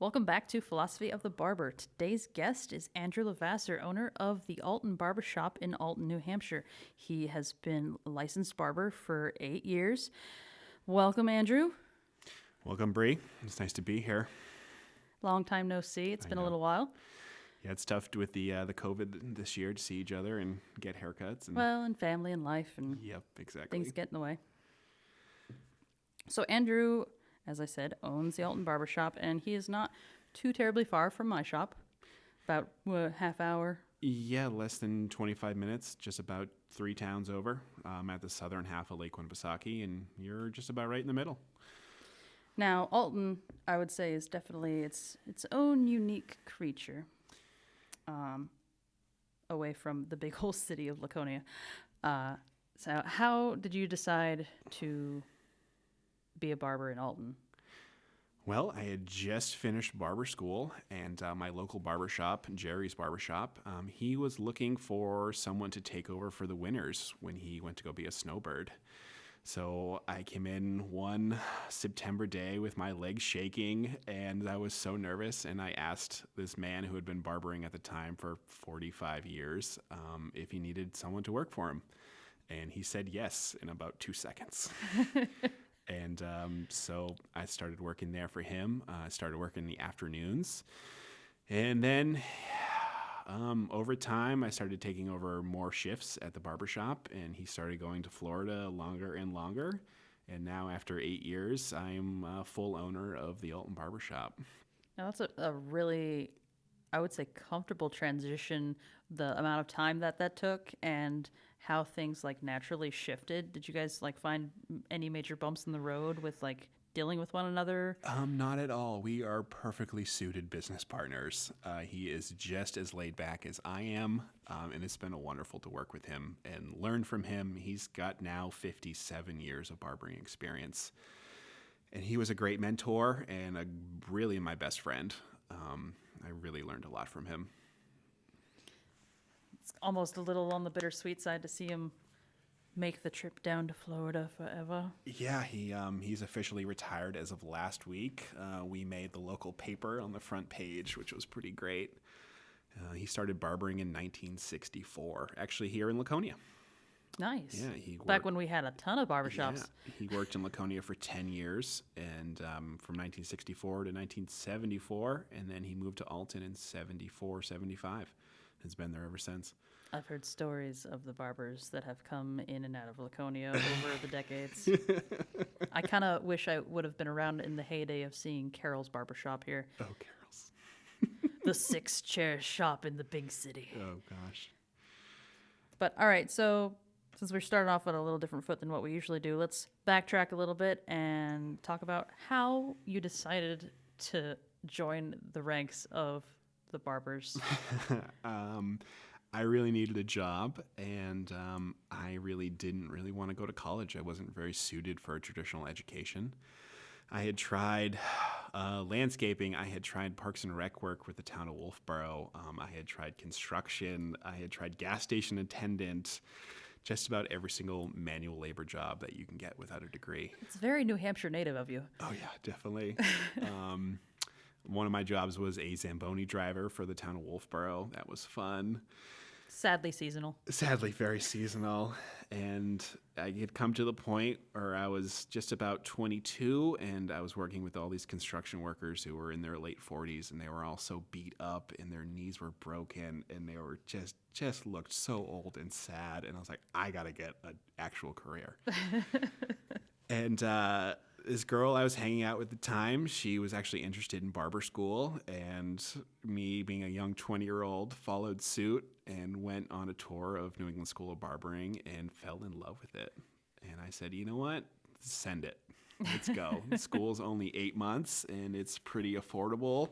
Welcome back to Philosophy of the Barber. Today's guest is Andrew Levasseur, owner of the Alton Barbershop in Alton, New Hampshire. He has been a licensed barber for 8 years. Welcome, Andrew. Welcome, Bree. It's nice to be here. Long time no see. It's been a little while. Yeah, it's tough with the COVID this year to see each other and get haircuts. And Well, and family and life and yep, exactly. things get in the way. So Andrew, as I said, owns the Alton Barbershop, and he is not too terribly far from my shop. About half hour. Yeah, less than 25 minutes, just about 3 towns over. I'm at the southern half of Lake Winnipesaukee, and you're just about right in the middle. Now, Alton, I would say, is definitely its own unique creature, away from the big old city of Laconia. So how did you decide to be a barber in Alton? Well, I had just finished barber school, and my local barbershop, Jerry's Barbershop, he was looking for someone to take over for the winters when he went to go be a snowbird. So I came in one September day with my legs shaking, and I was so nervous. And I asked this man who had been barbering at the time for 45 years if he needed someone to work for him. And he said yes in about 2 seconds. And so I started working there for him. I started working in the afternoons. And then over time, I started taking over more shifts at the barbershop, and he started going to Florida longer and longer. And now, after 8 years, I'm a full owner of the Alton Barbershop. Now, that's a really, I would say, comfortable transition, the amount of time that took and how things like naturally shifted. Did you guys like find any major bumps in the road with like dealing with one another? Not at all. We are perfectly suited business partners. He is just as laid back as I am, and it's been wonderful to work with him and learn from him. He's got now 57 years of barbering experience, and he was a great mentor and really my best friend. I really learned a lot from him. It's almost a little on the bittersweet side to see him make the trip down to Florida forever. Yeah, he's officially retired as of last week. We made the local paper on the front page, which was pretty great. He started barbering in 1964, actually here in Laconia. Nice. Yeah, he worked, back when we had a ton of barbershops. Yeah, he worked in Laconia for 10 years, and from 1964 to 1974, and then he moved to Alton in 74, 75. Has been there ever since. I've heard stories of the barbers that have come in and out of Laconia over the decades. I kind of wish I would have been around in the heyday of seeing Carol's Barbershop here. Oh, Carol's. The 6-chair shop in the big city. Oh, gosh. But all right, so since we're starting off on a little different foot than what we usually do, let's backtrack a little bit and talk about how you decided to join the ranks of the barbers. I really needed a job, and I really didn't really want to go to college. I wasn't very suited for a traditional education. I had tried landscaping. I had tried parks and rec work with the town of Wolfboro. I had tried construction. I had tried gas station attendant. Just about every single manual labor job that you can get without a degree. It's very New Hampshire native of you. Oh, yeah, definitely. One of my jobs was a Zamboni driver for the town of Wolfboro. That was fun. Sadly seasonal. Sadly, very seasonal. And I had come to the point where I was just about 22, and I was working with all these construction workers who were in their late 40s, and they were all so beat up, and their knees were broken, and they were just looked so old and sad. And I was like, I got to get an actual career. And this girl I was hanging out with at the time, she was actually interested in barber school, and me being a young 20-year-old followed suit and went on a tour of New England School of Barbering and fell in love with it. And I said, you know what? Send it. Let's go. School's only 8 months, and it's pretty affordable.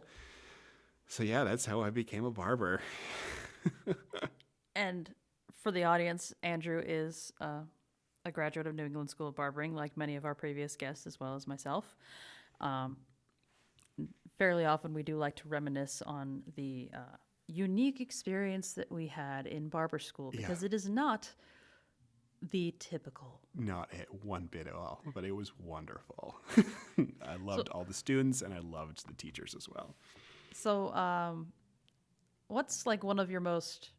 So yeah, that's how I became a barber. And for the audience, Andrew is a graduate of New England School of Barbering, like many of our previous guests, as well as myself. Fairly often, we do like to reminisce on the unique experience that we had in barber school, because it is not The typical. Not one bit at all, but it was wonderful. I loved all the students, and I loved the teachers as well. So, what's like one of your most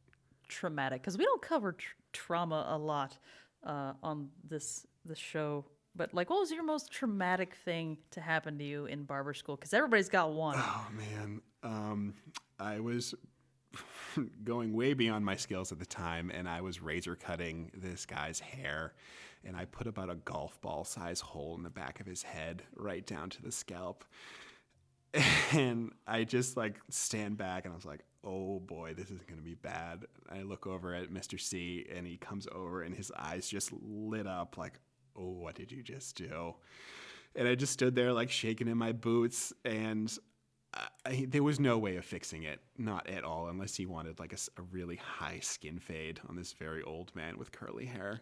traumatic? Because we don't cover trauma a lot on this show. But like, what was your most traumatic thing to happen to you in barber school? Because everybody's got one. Oh man, I was going way beyond my skills at the time, and I was razor cutting this guy's hair, and I put about a golf ball size hole in the back of his head, right down to the scalp. And I just like stand back, and I was like, oh boy, this is going to be bad. I look over at Mr. C, and he comes over, and his eyes just lit up like, oh, what did you just do? And I just stood there like shaking in my boots, and there was no way of fixing it, not at all, unless he wanted like a really high skin fade on this very old man with curly hair.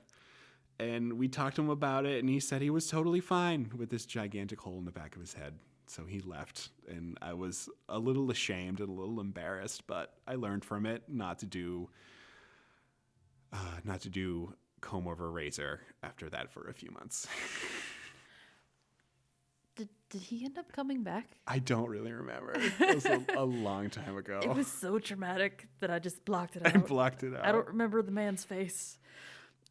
And we talked to him about it, and he said he was totally fine with this gigantic hole in the back of his head. So he left, and I was a little ashamed and a little embarrassed, but I learned from it not to do comb over razor after that for a few months. Did he end up coming back? I don't really remember. It was a long time ago. It was so traumatic that I just blocked it out. I blocked it out. I don't remember the man's face.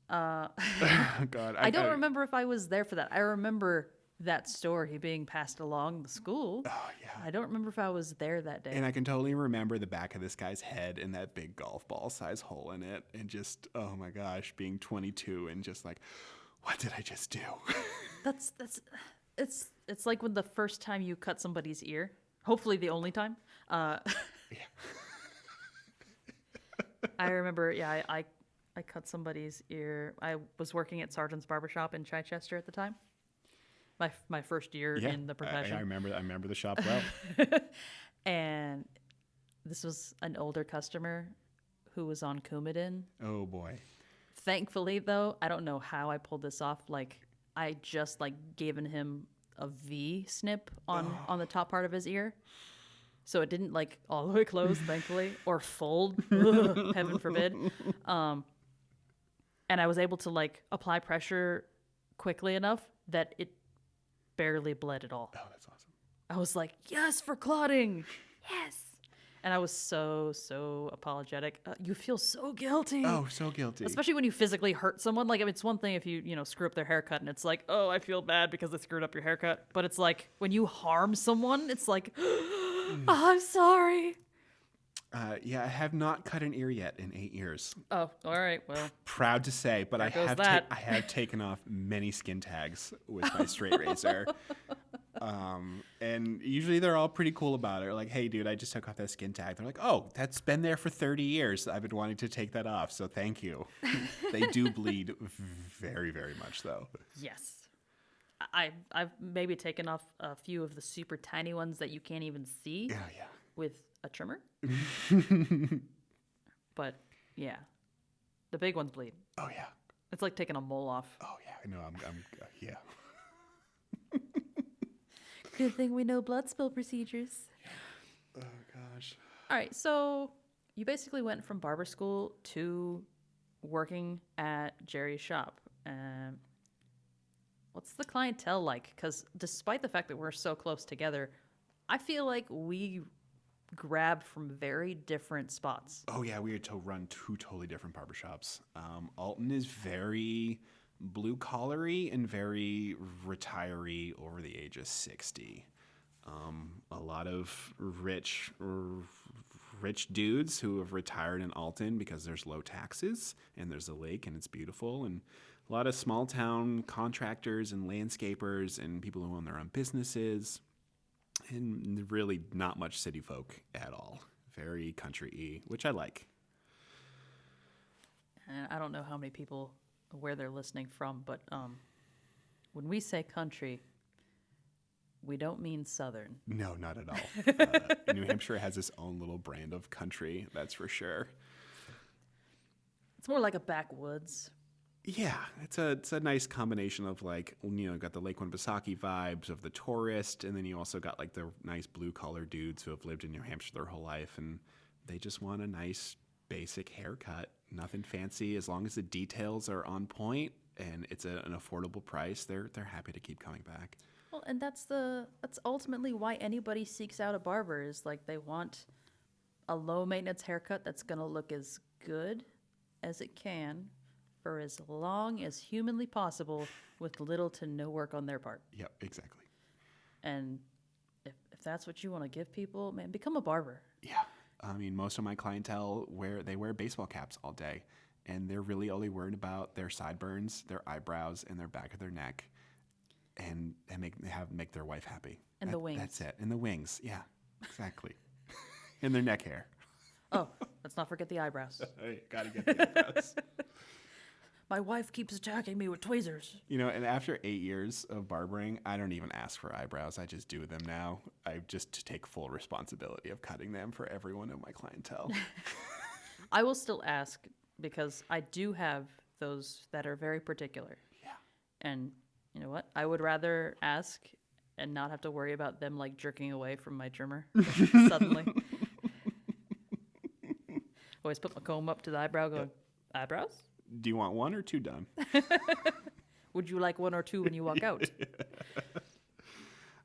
God, I don't remember if I was there for that. I remember that story being passed along the school. Oh, yeah. I don't remember if I was there that day. And I can totally remember the back of this guy's head and that big golf ball size hole in it. And just, oh my gosh, being 22 and just like, what did I just do? It's like when the first time you cut somebody's ear, hopefully the only time. Yeah. I remember, I cut somebody's ear. I was working at Sergeant's Barbershop in Chichester at the time. My first year in the profession. I remember the shop well. And this was an older customer who was on Coumadin. Oh boy. Thankfully, though, I don't know how I pulled this off. Like, I just like given him a V snip on the top part of his ear, so it didn't like all the way close, thankfully, or fold. Ugh, heaven forbid. And I was able to like apply pressure quickly enough that it barely bled at all. Oh, that's awesome. I was like, yes, for clotting. Yes. And I was so apologetic. You feel so guilty. Oh, so guilty. Especially when you physically hurt someone. Like, I mean, it's one thing if you screw up their haircut and it's like, oh, I feel bad because they screwed up your haircut. But it's like when you harm someone, it's like, oh, I'm sorry. Yeah, I have not cut an ear yet in 8 years. Oh, all right. Well, proud to say, but I goes have that. I have taken off many skin tags with my straight razor. And usually they're all pretty cool about it. Like, hey, dude, I just took off that skin tag. They're like, oh, that's been there for 30 years. I've been wanting to take that off, so thank you. They do bleed very, very much, though. yes. I've maybe taken off a few of the super tiny ones that you can't even see with a trimmer. But yeah, the big ones bleed. Oh yeah, it's like taking a mole off. Oh yeah, I know. I'm yeah. Good thing we know blood spill procedures. Oh gosh. All right, so you basically went from barber school to working at Jerry's shop. What's the clientele like? Because despite the fact that we're so close together, I feel like we grab from very different spots. Oh yeah, we had to run two totally different barbershops. Alton is very blue collary and very retiree over the age of 60. A lot of rich dudes who have retired in Alton because there's low taxes and there's a lake and it's beautiful, and a lot of small town contractors and landscapers and people who own their own businesses. And really not much city folk at all. Very country-y, which I like. And I don't know how many people, where they're listening from, but when we say country, we don't mean southern. No, not at all. New Hampshire has its own little brand of country, that's for sure. It's more like a backwoods. Yeah, it's a nice combination of like, got the Lake Winnipesaukee vibes of the tourist, and then you also got like the nice blue collar dudes who have lived in New Hampshire their whole life, and they just want a nice basic haircut, nothing fancy. As long as the details are on point and it's an affordable price, they're happy to keep coming back. Well, and that's ultimately why anybody seeks out a barber is like they want a low maintenance haircut that's going to look as good as it can for as long as humanly possible with little to no work on their part. Yep, exactly. And if that's what you want to give people, man, become a barber. Yeah. I mean, most of my clientele wear baseball caps all day, and they're really only worried about their sideburns, their eyebrows, and their back of their neck, and make their wife happy. And the wings. That's it. And the wings. Yeah, exactly. And their neck hair. Oh, let's not forget the eyebrows. Gotta get the eyebrows. My wife keeps attacking me with tweezers. And after 8 years of barbering, I don't even ask for eyebrows. I just do them now. I just take full responsibility of cutting them for everyone in my clientele. I will still ask because I do have those that are very particular. Yeah. And you know what? I would rather ask and not have to worry about them like jerking away from my trimmer suddenly. Always put my comb up to the eyebrow going, eyebrows? Do you want one or two done? Would you like one or two when you walk out?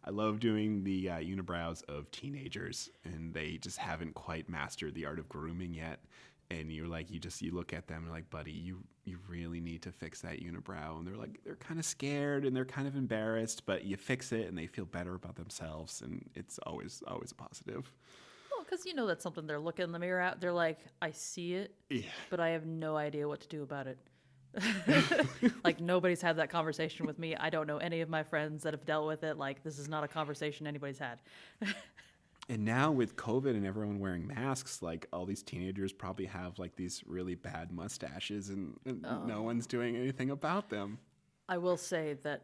I love doing the unibrows of teenagers, and they just haven't quite mastered the art of grooming yet. And you're like, you look at them and you're like, buddy, you really need to fix that unibrow. And they're kind of scared and they're kind of embarrassed, but you fix it and they feel better about themselves. And it's always a positive. Well, because that's something they're looking in the mirror at. They're like, I see it, but I have no idea what to do about it. Like, nobody's had that conversation with me. I don't know any of my friends that have dealt with it. Like, this is not a conversation anybody's had. And now with COVID and everyone wearing masks, like all these teenagers probably have like these really bad mustaches and no one's doing anything about them. I will say that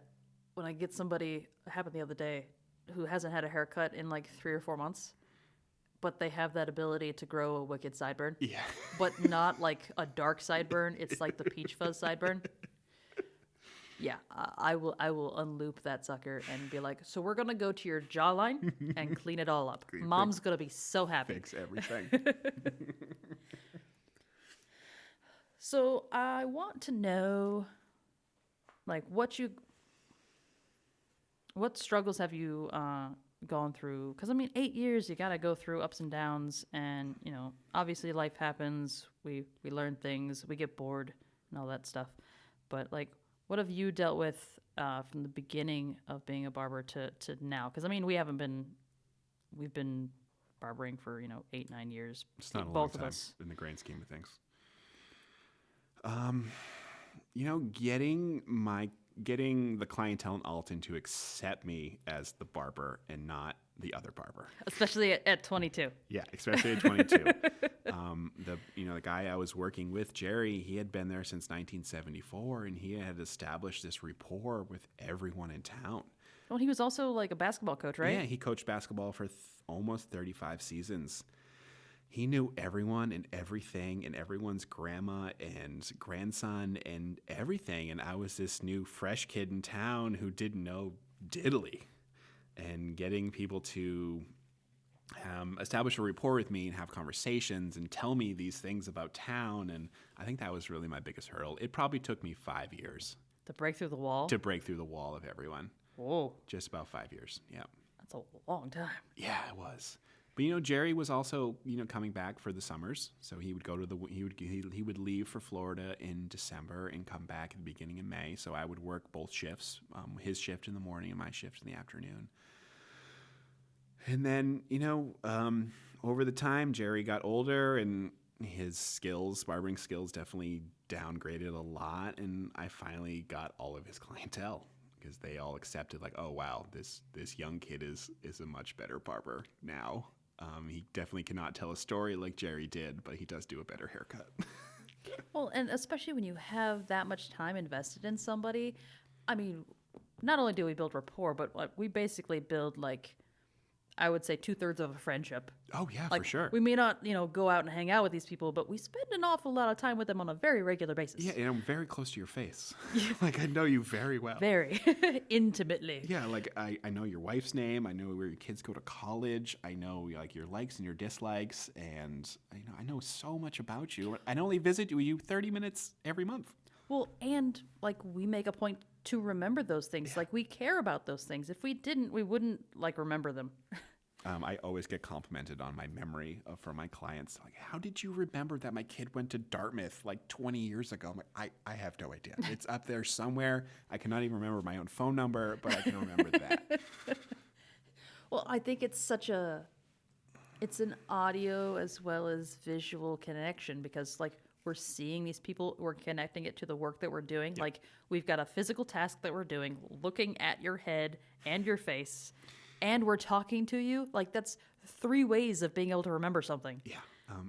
when I get somebody, it happened the other day, who hasn't had a haircut in like 3 or 4 months, but they have that ability to grow a wicked sideburn. Yeah. But not like a dark sideburn. It's like the peach fuzz sideburn. Yeah, I will unloop that sucker and be like, so we're going to go to your jawline and clean it all up. Mom's going to be so happy. Fix everything. So I want to know, like, what struggles have you gone through? Because, 8 years, you got to go through ups and downs. And, obviously life happens. We learn things. We get bored and all that stuff. But, like, what have you dealt with from the beginning of being a barber to now? Because, we've been barbering for, 8-9 years. It's not a long both time of us. in the grand scheme of things. Getting the clientele in Alton to accept me as the barber and not the other barber. Especially at 22. Yeah, especially at 22. The guy I was working with, Jerry, he had been there since 1974, and he had established this rapport with everyone in town. Well, he was also like a basketball coach, right? Yeah, he coached basketball for almost 35 seasons. He knew everyone and everything and everyone's grandma and grandson and everything. And I was this new fresh kid in town who didn't know diddly. And getting people to establish a rapport with me and have conversations and tell me these things about town. And I think that was really my biggest hurdle. It probably took me 5 years. To break through the wall? To break through the wall of everyone. Whoa. Just about 5 years, yeah. That's a long time. Yeah, it was. But Jerry was also coming back for the summers, so he would go to he would leave for Florida in December and come back at the beginning of May. So I would work both shifts, his shift in the morning and my shift in the afternoon. And then over the time, Jerry got older and his barbering skills, definitely downgraded a lot, and I finally got all of his clientele because they all accepted like, oh wow, this young kid is a much better barber now. He definitely cannot tell a story like Jerry did, but he does do a better haircut. Well, and especially when you have that much time invested in somebody, not only do we build rapport, but we basically build like I would say 2/3 of a friendship. Oh yeah, Like, for sure. we may not, go out and hang out with these people, but we spend an awful lot of time with them on a very regular basis. Yeah, and I'm very close to your face. Like I know you very well. Very intimately. Yeah, like I know your wife's name. I know where your kids go to college. I know like your likes and your dislikes, and I know so much about you. I only visit you 30 minutes every month. Well, and like we make a point to remember those things. Like we care about those things. If we didn't, we wouldn't like remember them. I always get complimented on my memory from my clients. Like, how did you remember that my kid went to Dartmouth like 20 years ago? I'm like, I have no idea. It's up there somewhere. I cannot even remember my own phone number, but I can remember that. Well, I think it's an audio as well as visual connection because like we're seeing these people, we're connecting it to the work that we're doing. Yep. Like we've got a physical task that we're doing, looking at your head and your face, and we're talking to you. Like that's 3 ways of being able to remember something. Yeah.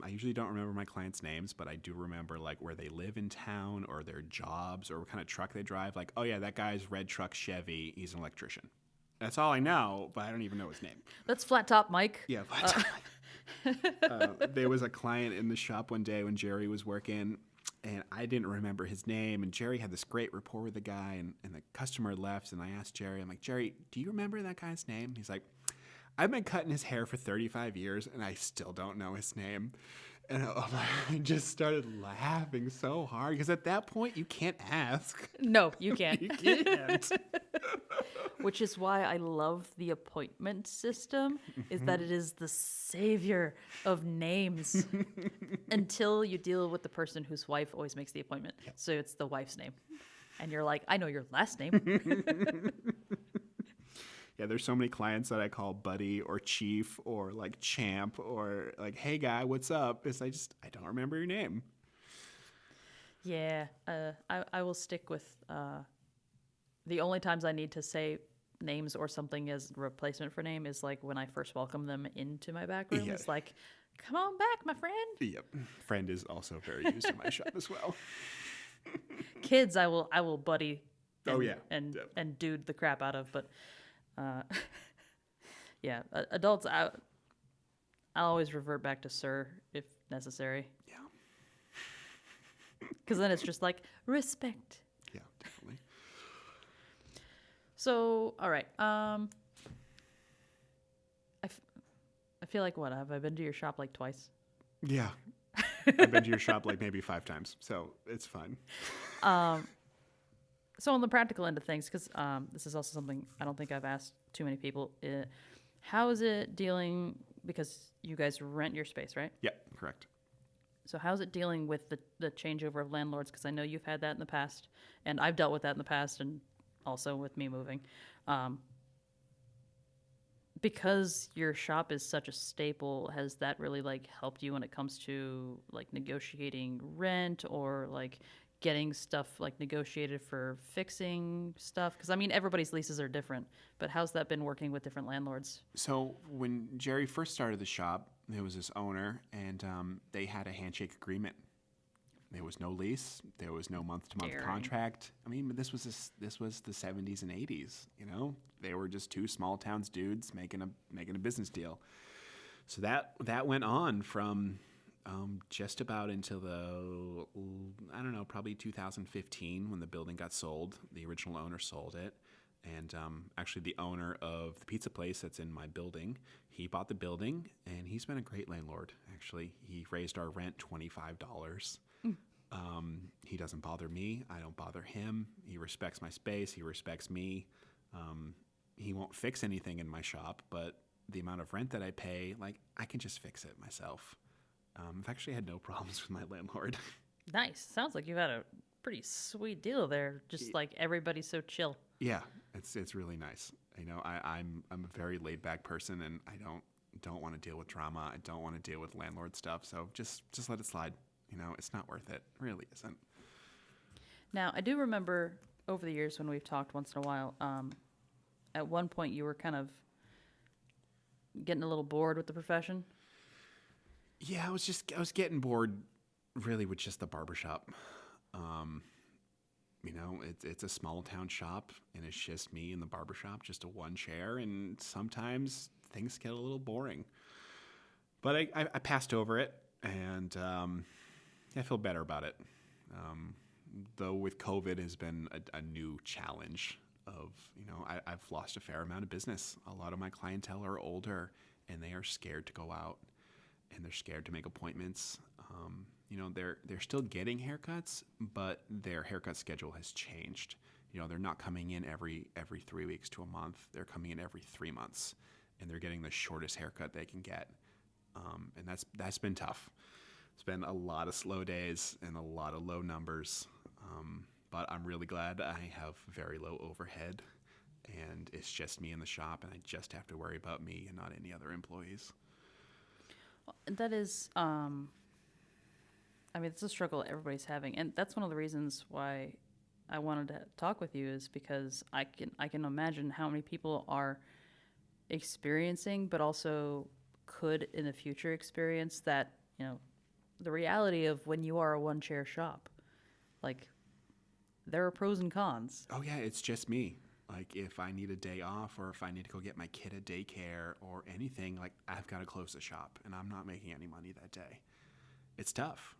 I usually don't remember my clients' names, but I do remember like where they live in town or their jobs or what kind of truck they drive. Like, oh yeah, that guy's red truck Chevy. He's an electrician. That's all I know, but I don't even know his name. That's Flat Top Mike. Yeah, Flat Top. There was a client in the shop one day when Jerry was working, and I didn't remember his name. And Jerry had this great rapport with the guy, and the customer left. And I asked Jerry, I'm like, Jerry, do you remember that guy's name? He's like, I've been cutting his hair for 35 years, and I still don't know his name. And I just started laughing so hard because at that point, you can't ask. No, you can't. You can't. Which is why I love the appointment system, is that it is the savior of names until you deal with the person whose wife always makes the appointment. Yep. So it's the wife's name. And you're like, I know your last name. Yeah, there's so many clients that I call buddy or chief or like champ or like, hey guy, what's up? Is I don't remember your name. Yeah, I will stick with the only times I need to say names or something as replacement for name is like when I first welcome them into my back room. Yeah. It's like, come on back, my friend. Yep, friend is also very used in my shop as well. Kids, I will buddy. And, and dude the crap out of, but. Yeah, adults, I'll always revert back to sir if necessary. Yeah. Because then it's just like, respect. Yeah, definitely. So, all right. I feel like, what, have I been to your shop like twice? Yeah. I've been to your shop like maybe 5 times, so it's fun. So on the practical end of things, because this is also something I don't think I've asked too many people, how is it dealing, because you guys rent your space, right? Yeah, correct. So how's it dealing with the changeover of landlords? Because I know you've had that in the past, and I've dealt with that in the past, and also with me moving. Because your shop is such a staple, has that really like helped you when it comes to like negotiating rent or like getting stuff like negotiated for fixing stuff? Because I mean, everybody's leases are different, but how's that been working with different landlords? So when Jerry first started the shop, there was this owner, and they had a handshake agreement. There was no lease. There was no month-to-month contract. I mean, this was the 70s and 80s. You know, they were just 2 small towns dudes making a business deal. So that went on from just about until probably 2015 when the building got sold. The original owner sold it. And actually the owner of the pizza place that's in my building, he bought the building, and he's been a great landlord, actually. He raised our rent $25. He doesn't bother me. I don't bother him. He respects my space. He respects me. He won't fix anything in my shop, but the amount of rent that I pay, like, I can just fix it myself. I've actually had no problems with my landlord. Nice. Sounds like you've had a pretty sweet deal there. Just like everybody's so chill. Yeah, it's really nice. You know, I'm a very laid back person, and I don't want to deal with drama. I don't want to deal with landlord stuff. So just let it slide. You know, it's not worth it. It really isn't. Now, I do remember over the years when we've talked once in a while, at one point you were kind of getting a little bored with the profession. Yeah, I was getting bored really with just the barbershop. It's a small town shop, and it's just me and the barbershop, just a one chair, and sometimes things get a little boring. But I passed over it, and I feel better about it. Though with COVID has been a new challenge of, I've lost a fair amount of business. A lot of my clientele are older, and they are scared to go out, and they're scared to make appointments. They're still getting haircuts, but their haircut schedule has changed. They're not coming in every 3 weeks to a month. They're coming in every 3 months, and they're getting the shortest haircut they can get. And that's been tough. It's been a lot of slow days and a lot of low numbers. But I'm really glad I have very low overhead, and it's just me in the shop, and I just have to worry about me and not any other employees. That is, it's a struggle everybody's having, and that's one of the reasons why I wanted to talk with you, is because I can imagine how many people are experiencing, but also could in the future experience that, the reality of when you are a one chair shop. Like, there are pros and cons. Oh yeah, it's just me. Like, if I need a day off, or if I need to go get my kid at daycare or anything, like, I've got to close the shop, and I'm not making any money that day. It's tough.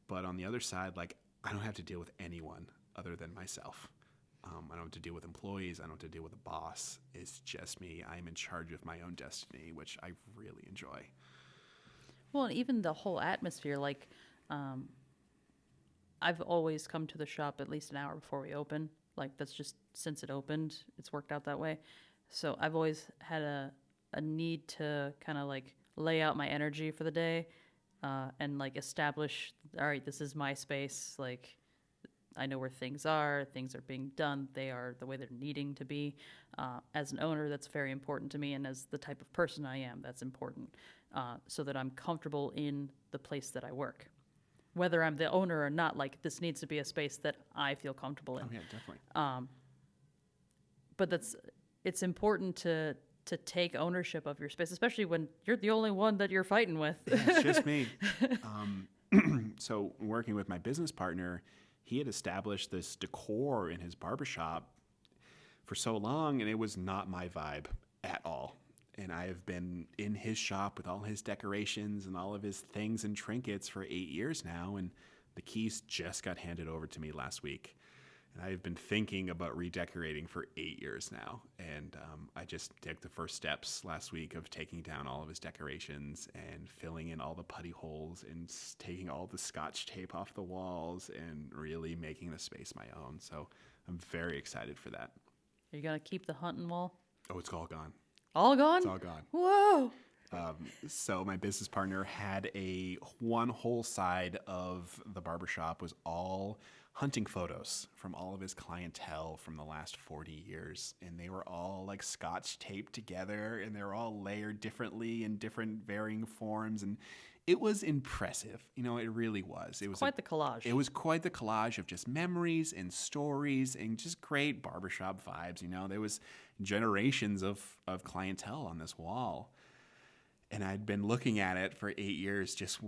But on the other side, like, I don't have to deal with anyone other than myself. I don't have to deal with employees. I don't have to deal with a boss. It's just me. I'm in charge of my own destiny, which I really enjoy. Well, and even the whole atmosphere, like, I've always come to the shop at least an hour before we open. Like, that's just since it opened, it's worked out that way. So I've always had a need to kind of like lay out my energy for the day, and like establish, all right, this is my space. Like, I know where things are being done. They are the way they're needing to be. As an owner, that's very important to me. And as the type of person I am, that's important, so that I'm comfortable in the place that I work. Whether I'm the owner or not, like, this needs to be a space that I feel comfortable in. Oh yeah, definitely. But it's important to take ownership of your space, especially when you're the only one that you're fighting with. Yeah, it's just me. So working with my business partner, he had established this decor in his barbershop for so long, and it was not my vibe at all. And I have been in his shop with all his decorations and all of his things and trinkets for 8 years now, and the keys just got handed over to me last week. And I have been thinking about redecorating for 8 years now. And I just took the first steps last week of taking down all of his decorations and filling in all the putty holes and taking all the Scotch tape off the walls and really making the space my own. So I'm very excited for that. Are you going to keep the hunting wall? Oh, it's all gone. All gone? It's all gone. Whoa! So my business partner had one whole side of the barbershop was all hunting photos from all of his clientele from the last 40 years. And they were all like Scotch taped together, and they were all layered differently in different varying forms. And it was impressive. It really was. It was quite the collage. It was quite the collage of just memories and stories and just great barbershop vibes. There was generations of clientele on this wall. And I'd been looking at it for 8 years, just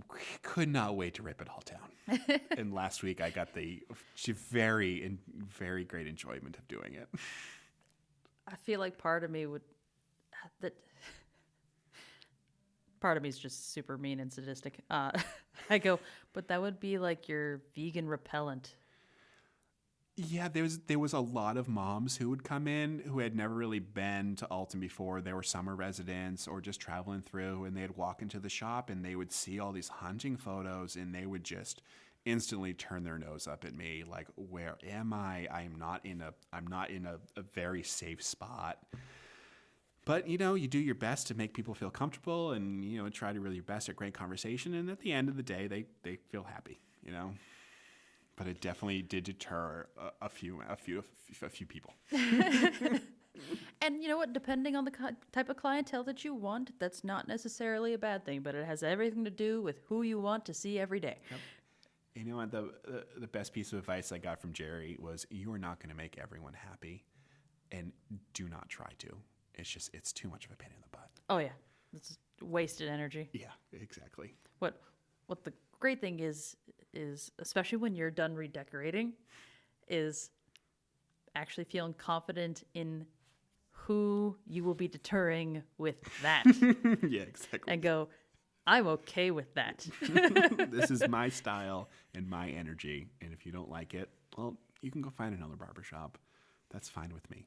could not wait to rip it all down. And last week I got the very, very great enjoyment of doing it. I feel like part of me part of me is just super mean and sadistic. I go, but that would be like your vegan repellent. Yeah, there was a lot of moms who would come in who had never really been to Alton before. They were summer residents or just traveling through, and they'd walk into the shop and they would see all these hunting photos, and they would just instantly turn their nose up at me, like, where am I? I'm not in a very safe spot. But, you do your best to make people feel comfortable and, try to really your best at great conversation. And at the end of the day, they feel happy, But it definitely did deter a few people. And you know what? Depending on the type of clientele that you want, that's not necessarily a bad thing, but it has everything to do with who you want to see every day. Yep. You know what? The best piece of advice I got from Jerry was, you are not going to make everyone happy, and do not try to. It's too much of a pain in the butt. Oh, yeah. It's wasted energy. Yeah, exactly. What the great thing is especially when you're done redecorating, is actually feeling confident in who you will be deterring with that Yeah, exactly. and go, I'm okay with that. This is my style and my energy. And if you don't like it, well, you can go find another barbershop. That's fine with me.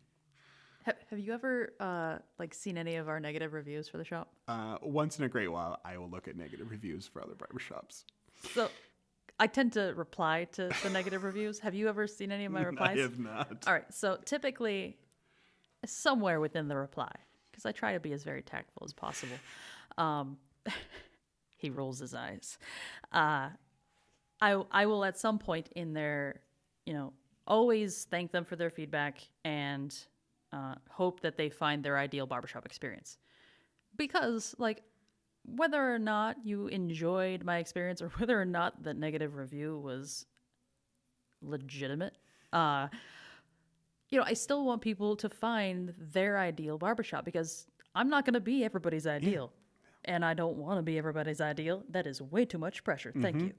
Have you ever seen any of our negative reviews for the shop? Once in a great while, I will look at negative reviews for other barbershops. So I tend to reply to the negative reviews. Have you ever seen any of my replies? I have not. All right. So typically, somewhere within the reply, because I try to be as very tactful as possible, he rolls his eyes. I will at some point in there, always thank them for their feedback and hope that they find their ideal barbershop experience. Because, whether or not you enjoyed my experience or whether or not the negative review was legitimate, I still want people to find their ideal barbershop because I'm not going to be everybody's ideal. And I don't want to be everybody's ideal. That is way too much pressure. Thank you.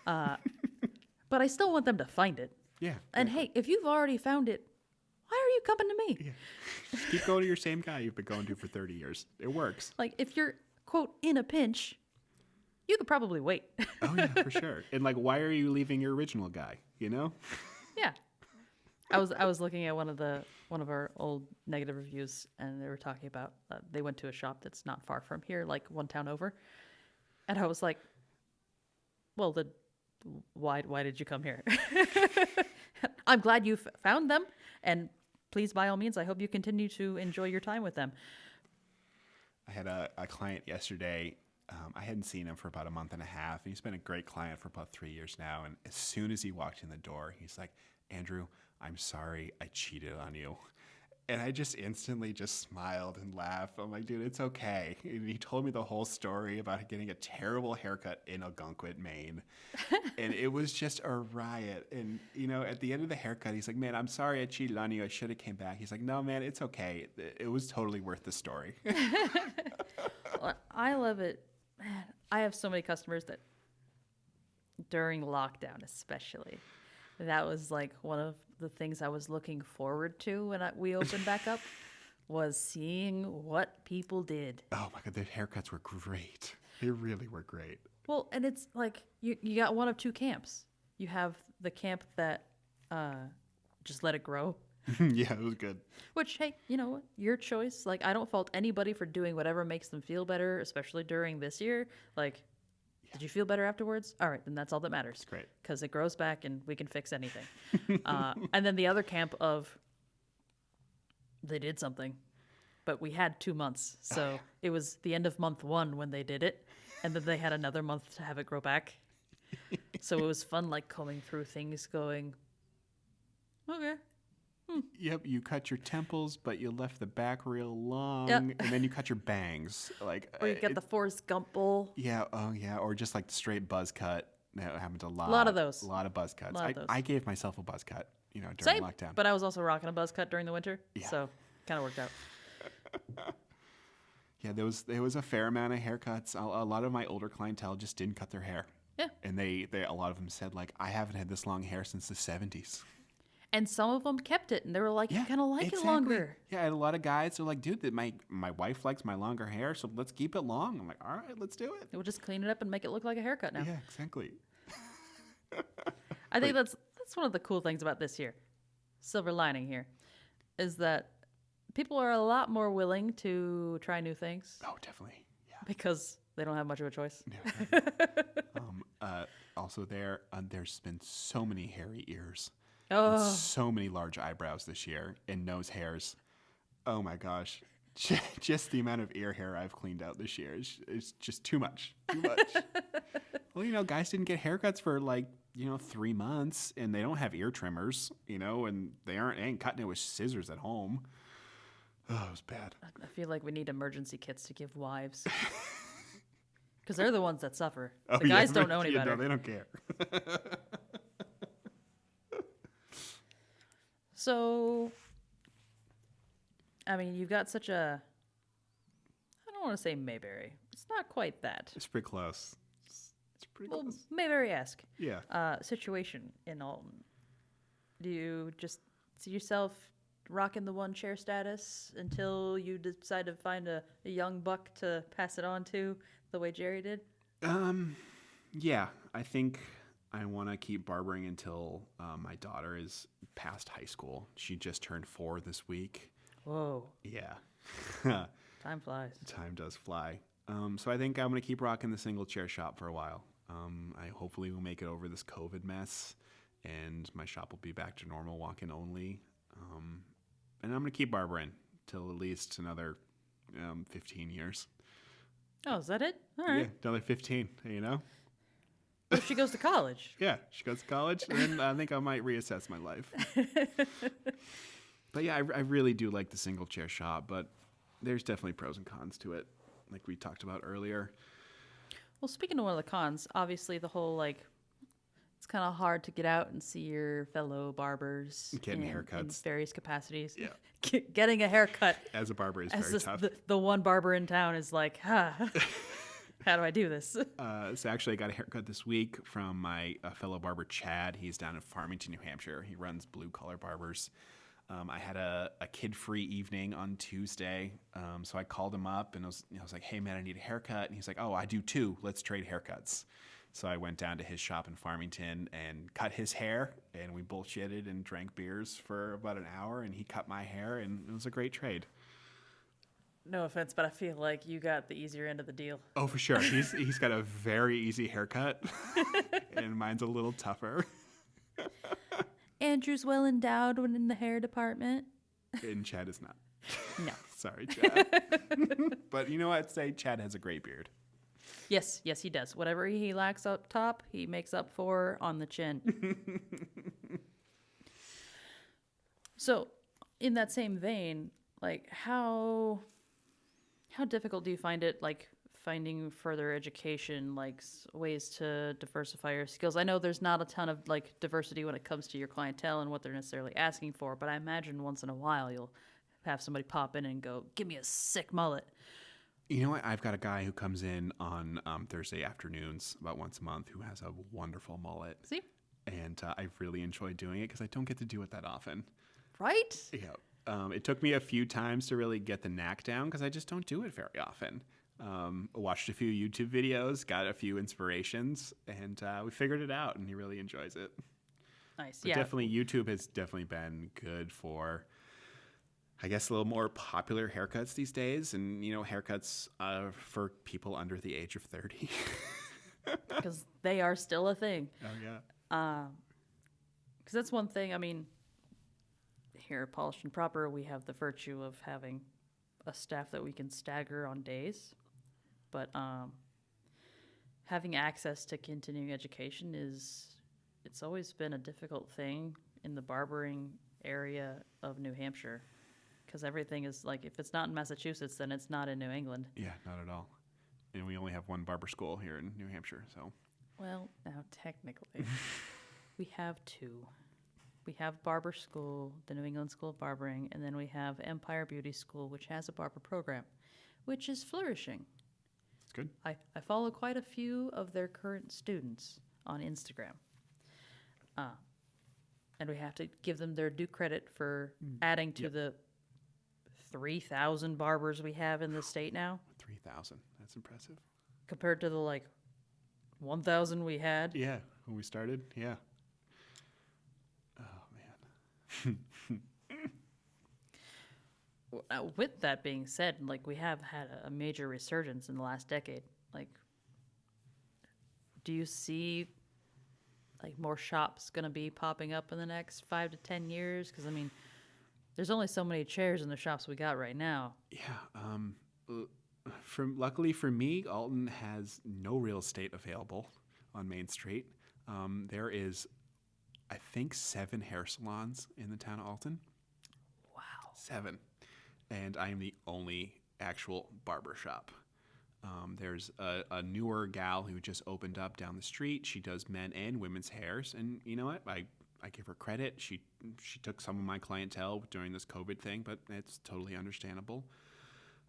But I still want them to find it. Yeah. And hey, if you've already found it, why are you coming to me? Yeah. Just keep going to your same guy you've been going to for 30 years. It works. If you're, quote, in a pinch, you could probably wait. Oh, yeah, for sure. And why are you leaving your original guy, Yeah. I was looking at one of our old negative reviews, and they were talking about they went to a shop that's not far from here, one town over, and I was like, "Well, why did you come here?" I'm glad you found them, and please, by all means, I hope you continue to enjoy your time with them. I had a client yesterday. I hadn't seen him for about a month and a half, and he's been a great client for about 3 years now. And as soon as he walked in the door, he's like, "Andrew, I'm sorry I cheated on you." And I just instantly just smiled and laughed. I'm like, dude, it's okay. And he told me the whole story about getting a terrible haircut in Algonquin, Maine. And it was just a riot. And, at the end of the haircut, he's like, "Man, I'm sorry I cheated on you. I should have came back." He's like, "No, man, it's okay. It was totally worth the story." Well, I love it. Man, I have so many customers that during lockdown especially, that was one of the things I was looking forward to when we opened back up was seeing what people did. Oh my God, the haircuts were great. They really were great. Well, and it's you got one of two camps. You have the camp that just let it grow. Yeah, it was good. Which, hey, you know what? Your choice. I don't fault anybody for doing whatever makes them feel better, especially during this year. Did you feel better afterwards? All right, then that's all that matters. It's great. Because it grows back and we can fix anything. And then the other camp of they did something, but we had 2 months. So it was the end of month 1 when they did it. And then they had another month to have it grow back. So it was fun, combing through things going, okay. Yep, you cut your temples, but you left the back real long, Yep. and then you cut your bangs. Or you get the Forrest Gump bowl. Yeah, oh yeah, or just the straight buzz cut. That happened a lot. A lot of those. A lot of buzz cuts. Lot of those. I gave myself a buzz cut, during Same, lockdown. but I was also rocking a buzz cut during the winter. Yeah. So kind of worked out. Yeah, there was a fair amount of haircuts. A lot of my older clientele just didn't cut their hair. Yeah. And they a lot of them said I haven't had this long hair since the 70s. And some of them kept it, and they were like, Yeah, I kind of like exactly. it longer. Yeah, I had a lot of guys who are like, dude, my wife likes my longer hair, so let's keep it long. I'm like, all right, let's do it. We'll just clean it up and make it look like a haircut now. Yeah, exactly. I think that's one of the cool things about this year. Silver lining here is that people are a lot more willing to try new things Oh, definitely. Yeah. because they don't have much of a choice. Yeah. Also, there's been so many hairy ears. Oh, And so many large eyebrows this year and nose hairs. Oh my gosh. Just the amount of ear hair I've cleaned out this year is just too much. Too much. Well, guys didn't get haircuts for 3 months and they don't have ear trimmers, and they ain't cutting it with scissors at home. Oh, it was bad. I feel like we need emergency kits to give wives. Because they're the ones that suffer. Oh, The guys don't know any yeah, better. No, they don't care. So, I mean, you've got such a, I don't want to say Mayberry. It's not quite that. It's pretty close. It's pretty Well, close. Mayberry-esque Yeah. situation in Alton. Do you just see yourself rocking the one chair status until you decide to find a young buck to pass it on to the way Jerry did? Yeah, I think I want to keep barbering until my daughter is past high school. She just turned 4 this week. Whoa. Yeah. Time flies. Time does fly. So I think I'm going to keep rocking the single chair shop for a while. I hopefully will make it over this COVID mess, and my shop will be back to normal walk-in only. And I'm going to keep barbering till at least another 15 years. Oh, is that it? All right. Yeah, another 15, you know? Well, she goes to college. Yeah, she goes to college, and then I think I might reassess my life. But yeah, I really do like the single chair shop, but there's definitely pros and cons to it, like we talked about earlier. Well, speaking of one of the cons, obviously the whole it's kind of hard to get out and see your fellow barbers Getting in haircuts. various capacities. Yeah. Getting a haircut As a barber is as very tough. the one barber in town is like, how do I do this? So actually, I got a haircut this week from my fellow barber, Chad. He's down in Farmington, New Hampshire. He runs Blue Collar Barbers. I had a kid-free evening on Tuesday, so I called him up and I was like, "Hey man, I need a haircut." And he's like, "Oh, I do too. Let's trade haircuts." So I went down to his shop in Farmington and cut his hair, and we bullshitted and drank beers for about an hour, and he cut my hair, and it was a great trade. No offense, but I feel like you got the easier end of the deal. Oh, for sure. He's got a very easy haircut, and mine's a little tougher. Andrew's well endowed when in the hair department. And Chad is not. No. Sorry, Chad. But you know what? Say Chad has a great beard. Yes, he does. Whatever he lacks up top, he makes up for on the chin. So, in that same vein, how difficult do you find it, finding further education, ways to diversify your skills? I know there's not a ton of diversity when it comes to your clientele and what they're necessarily asking for, but I imagine once in a while you'll have somebody pop in and go, "Give me a sick mullet." You know what? I've got a guy who comes in on Thursday afternoons about once a month who has a wonderful mullet. See? And I really enjoy doing it because I don't get to do it that often. Right? Yeah. It took me a few times to really get the knack down because I just don't do it very often. Watched a few YouTube videos, got a few inspirations, and we figured it out, and he really enjoys it. Nice. But yeah. definitely, YouTube has definitely been good for, I guess, a little more popular haircuts these days, and haircuts for people under the age of 30. Because they are still a thing. Oh yeah. Because that's one thing. I mean, here at Polished and Proper, we have the virtue of having a staff that we can stagger on days. But having access to continuing education it's always been a difficult thing in the barbering area of New Hampshire. Because everything is if it's not in Massachusetts, then it's not in New England. Yeah, not at all. And we only have one barber school here in New Hampshire, so. Well, now technically, we have two. We have Barber School, the New England School of Barbering, and then we have Empire Beauty School, which has a barber program, which is flourishing. It's good. I follow quite a few of their current students on Instagram. And we have to give them their due credit for adding to the 3,000 barbers we have in the state now. 3,000. That's impressive. Compared to the 1,000 we had. Yeah, when we started. Yeah. Oh man. With that being said, we have had a major resurgence in the last decade. Do you see more shops going to be popping up in the next 5 to 10 years? Because I mean, there's only so many chairs in the shops we got right now. Yeah. Luckily for me, Alton has no real estate available on Main Street. There is, I think, 7 hair salons in the town of Alton. Wow. 7. And I am the only actual barber shop. There's a newer gal who just opened up down the street. She does men and women's hairs. And you know what? I give her credit. She took some of my clientele during this COVID thing, but it's totally understandable.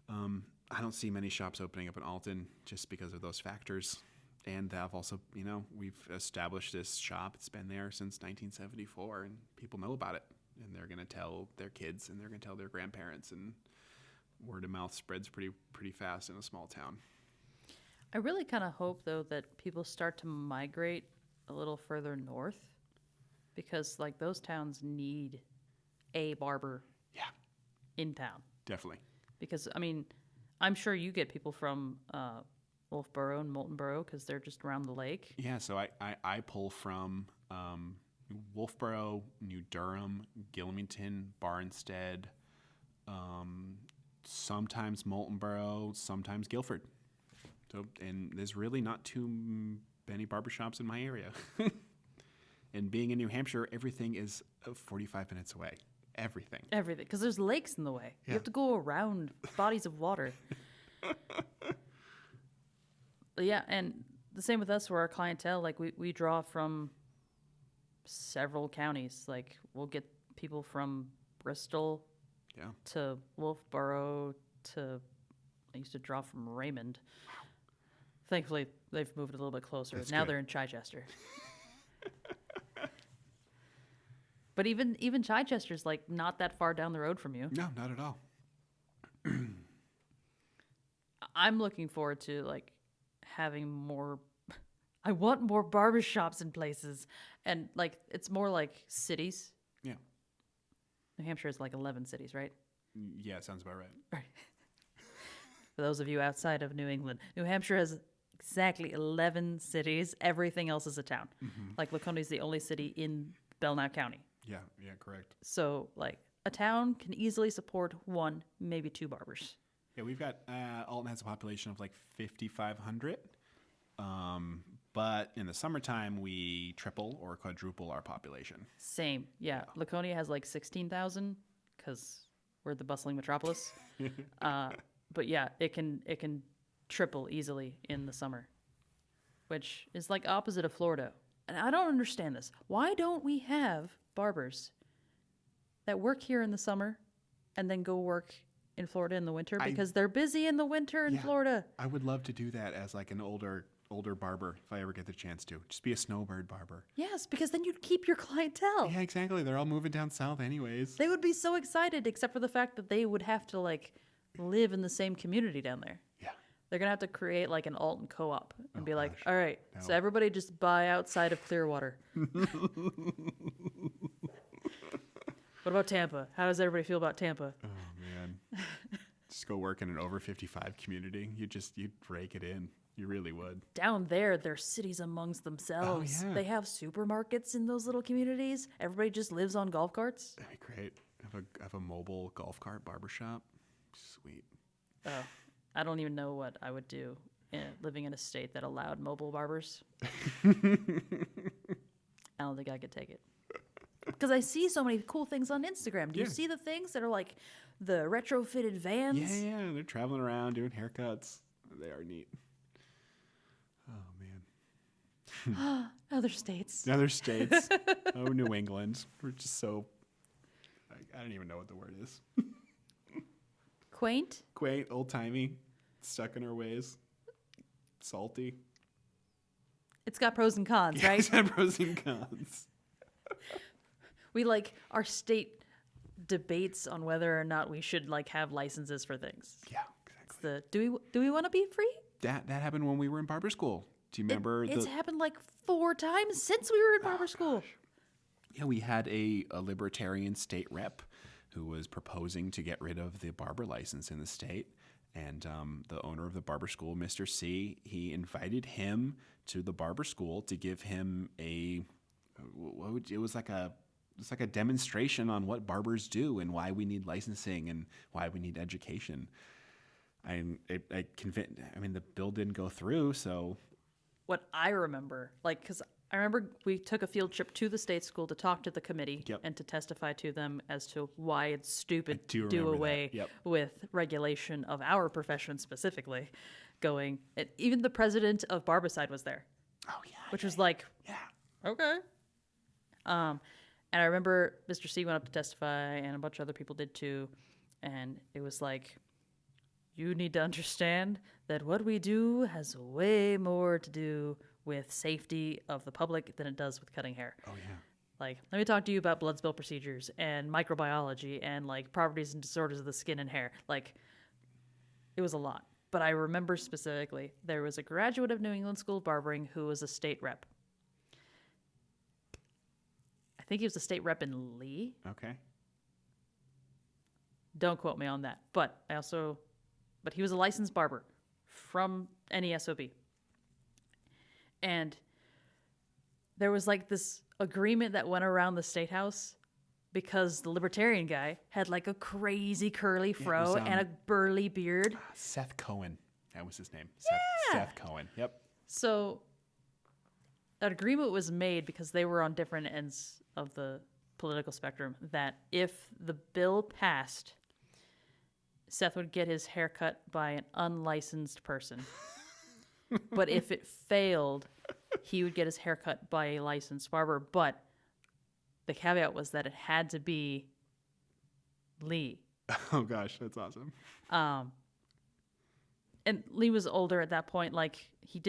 I don't see many shops opening up in Alton just because of those factors. And I've also, we've established this shop. It's been there since 1974, and people know about it. and they're going to tell their kids, and they're going to tell their grandparents, and word of mouth spreads pretty fast in a small town. I really kind of hope, though, that people start to migrate a little further north, because like those towns need a barber Yeah, in town. definitely. Because I mean, I'm sure you get people from Wolfboro and Moultonboro because they're just around the lake. Yeah, so I pull from Wolfboro, New Durham, Gilmington, Barnstead, sometimes Moultonboro, sometimes Guilford. So, and there's really not too many barbershops in my area. And being in New Hampshire, everything is 45 minutes away. Everything. Everything, because there's lakes in the way. Yeah. You have to go around bodies of water. But yeah, and the same with us, where our clientele, like we draw from several counties. Like we'll get people from Bristol Yeah. to Wolfboro to, I used to draw from Raymond. Wow. Thankfully, they've moved a little bit closer. That's Now good. they're in Chichester. But even Chichester's like not that far down the road from you. No, not at all. I'm looking forward to like having more. I want more barbershops in places, and like it's more like cities. Yeah. New Hampshire is like 11 cities, right? Yeah, sounds about right. Right. For those of you outside of New England, New Hampshire has exactly 11 cities. Everything else is a town. Mm-hmm. Like Laconia is the only city in Belknap County. Yeah, correct. So like a town can easily support one, maybe two barbers. Yeah, we've got Alton has a population of like 5,500. But in the summertime, we triple or quadruple our population. Same. Yeah. Laconia has like 16,000 because we're the bustling metropolis. But yeah, it can triple easily in the summer, which is like opposite of Florida. And I don't understand this. Why don't we have barbers that work here in the summer and then go work in Florida in the winter? Because they're busy in the winter in Florida. I would love to do that as like an older barber if I ever get the chance to. Just be a snowbird barber. Yes, because then you'd keep your clientele. Yeah, exactly. They're all moving down south anyways. They would be so excited, except for the fact that they would have to like live in the same community down there. Yeah. They're going to have to create like an Alton co-op and be like, gosh. all right, so everybody just buy outside of Clearwater. What about Tampa? How does everybody feel about Tampa? Oh man. Just go work in an over 55 community. You'd rake it in. You really would. Down there, they're cities amongst themselves. yeah. They have supermarkets in those little communities. Everybody just lives on golf carts. That'd be great. Have a mobile golf cart barbershop. Sweet. Oh, I don't even know what I would do living in a state that allowed mobile barbers. I don't think I could take it. Because I see so many cool things on Instagram. Do you Yeah. see the things that are like the retrofitted vans? Yeah. They're traveling around doing haircuts. They are neat. Oh man. Other states. Other states. Oh, New England. We're just so. I don't even know what the word is. Quaint. Quaint, old timey, stuck in our ways, salty. It's got pros and cons, Yeah, right? it's had pros and cons. We like our state debates on whether or not we should like have licenses for things. Yeah, It's exactly. the do we want to be free? That happened when we were in barber school. Do you remember It's happened like 4 times since we were in barber school. Yeah, we had a libertarian state rep who was proposing to get rid of the barber license in the state. And the owner of the barber school, Mr. C, he invited him to the barber school to give him it was like a demonstration on what barbers do and why we need licensing and why we need education. The bill didn't go through, so. What I remember, like, because I remember we took a field trip to the state school to talk to the committee and to testify to them as to why it's stupid to do away with regulation of our profession specifically. Even the president of Barbicide was there. Oh yeah. Which was like, okay. And I remember Mr. C went up to testify, and a bunch of other people did too. And it was like, you need to understand that what we do has way more to do with safety of the public than it does with cutting hair. Oh yeah. Like, let me talk to you about blood spill procedures and microbiology and like properties and disorders of the skin and hair. Like, it was a lot. But I remember specifically there was a graduate of New England School of Barbering who was a state rep. I think he was a state rep in Lee. Okay. Don't quote me on that. But he was a licensed barber from NESOB. And there was like this agreement that went around the state house because the libertarian guy had like a crazy curly fro and a burly beard. Seth Cohen. That was his name. Yeah. Seth Cohen. Yep. So that agreement was made because they were on different ends of the political spectrum that if the bill passed, Seth would get his hair cut by an unlicensed person. But if it failed, he would get his hair cut by a licensed barber. But the caveat was that it had to be Lee. Oh, gosh. That's awesome. And Lee was older at that point. Like, he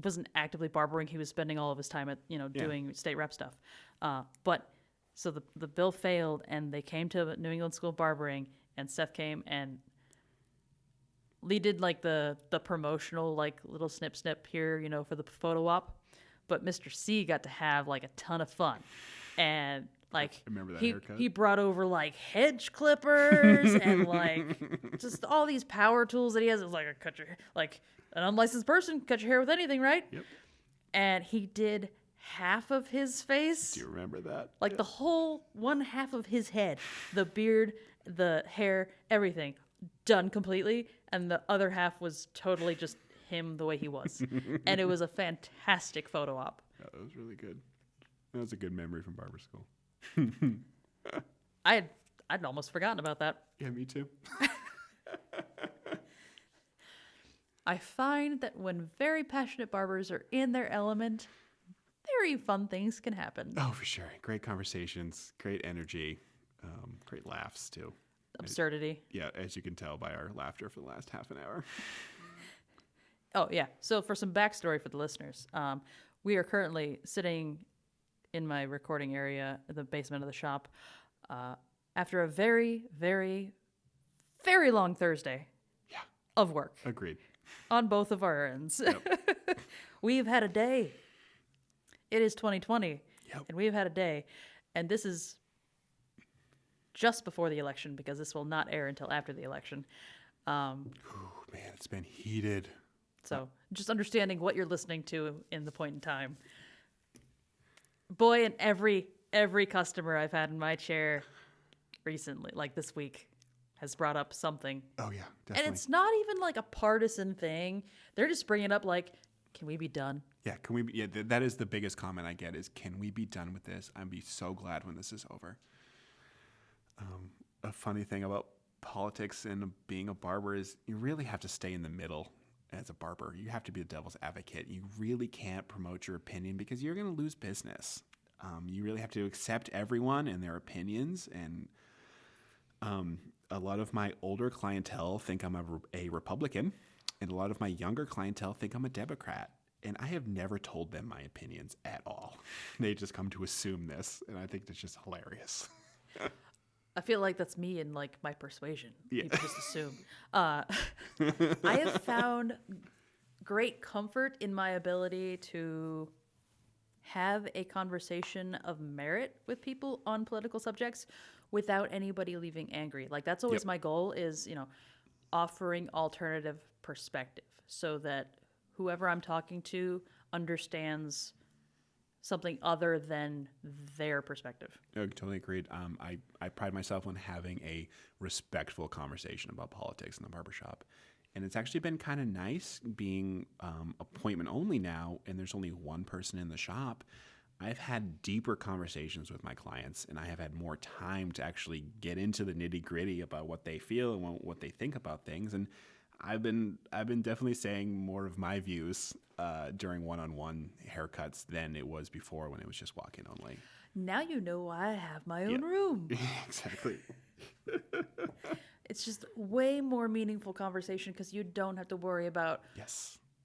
wasn't actively barbering. He was spending all of his time at, doing state rep stuff. But so the bill failed, and they came to New England School of Barbering, and Seth came, and Lee did like the promotional like little snip here, for the photo op. But Mr. C got to have like a ton of fun, and like I remember that he haircut. brought over like hedge clippers and like just all these power tools that he has. It was like like an unlicensed person cut your hair with anything, right? Yep. And he did half of his face. Do you remember that? Like the whole one half of his head, the beard, the hair, everything done completely, and the other half was totally just him the way he was. And it was a fantastic photo op. Yeah, that was really good. That was a good memory from barber school. I'd almost forgotten about that. Yeah, me too. I find that when very passionate barbers are in their element, very fun things can happen. Oh, for sure. Great conversations, great energy, great laughs too. Absurdity. Yeah, as you can tell by our laughter for the last half an hour. Oh, yeah. So for some backstory for the listeners, we are currently sitting in my recording area, in the basement of the shop, after a very, very, very long Thursday of work. Agreed. On both of our ends. Yep. We've had a day. It is 2020, Yep. and we've had a day. And this is just before the election, because this will not air until after the election. Oh, man, it's been heated. So just understanding what you're listening to in the point in time. Boy, and every customer I've had in my chair recently, like this week, has brought up something. Oh, yeah, definitely. And it's not even like a partisan thing. They're just bringing up like, can we be done? Yeah, can we be, yeah, that is the biggest comment I get is, can we be done with this? I'd be so glad when this is over. A funny thing about politics and being a barber is you really have to stay in the middle as a barber. You have to be the devil's advocate. You really can't promote your opinion because you're going to lose business. You really have to accept everyone and their opinions. And a lot of my older clientele think I'm a Republican, and a lot of my younger clientele think I'm a Democrat. And I have never told them my opinions at all. They just come to assume this, and I think that's just hilarious. I feel like that's me and like my persuasion. Yeah. People just assume. I have found great comfort in my ability to have a conversation of merit with people on political subjects without anybody leaving angry. Like that's always my goal is, offering alternative perspective so that whoever I'm talking to understands something other than their perspective. I totally agreed. I pride myself on having a respectful conversation about politics in the barbershop. And it's actually been kind of nice being appointment only now, and there's only one person in the shop. I've had deeper conversations with my clients, and I have had more time to actually get into the nitty gritty about what they feel and what they think about things. And I've been definitely saying more of my views during one-on-one haircuts than it was before when it was just walk-in only. Now you know why I have my own room. Exactly. It's just way more meaningful conversation because you don't have to worry about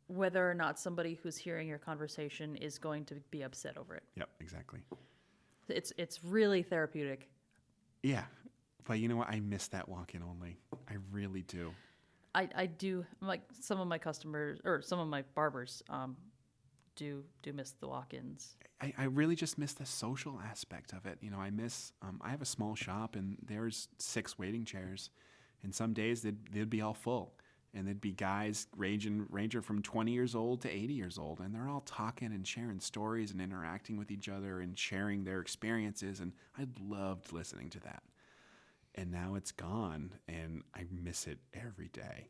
whether or not somebody who's hearing your conversation is going to be upset over it. Yep, exactly. It's really therapeutic. Yeah. But you know what? I miss that walk-in only. I really do. I do like some of my customers or some of my barbers do miss the walk-ins. I really just miss the social aspect of it. You know, I have a small shop and there's 6 waiting chairs, and some days they'd be all full, and there'd be guys ranging from 20 years old to 80 years old, and they're all talking and sharing stories and interacting with each other and sharing their experiences, and I loved listening to that. And now it's gone, and I miss it every day.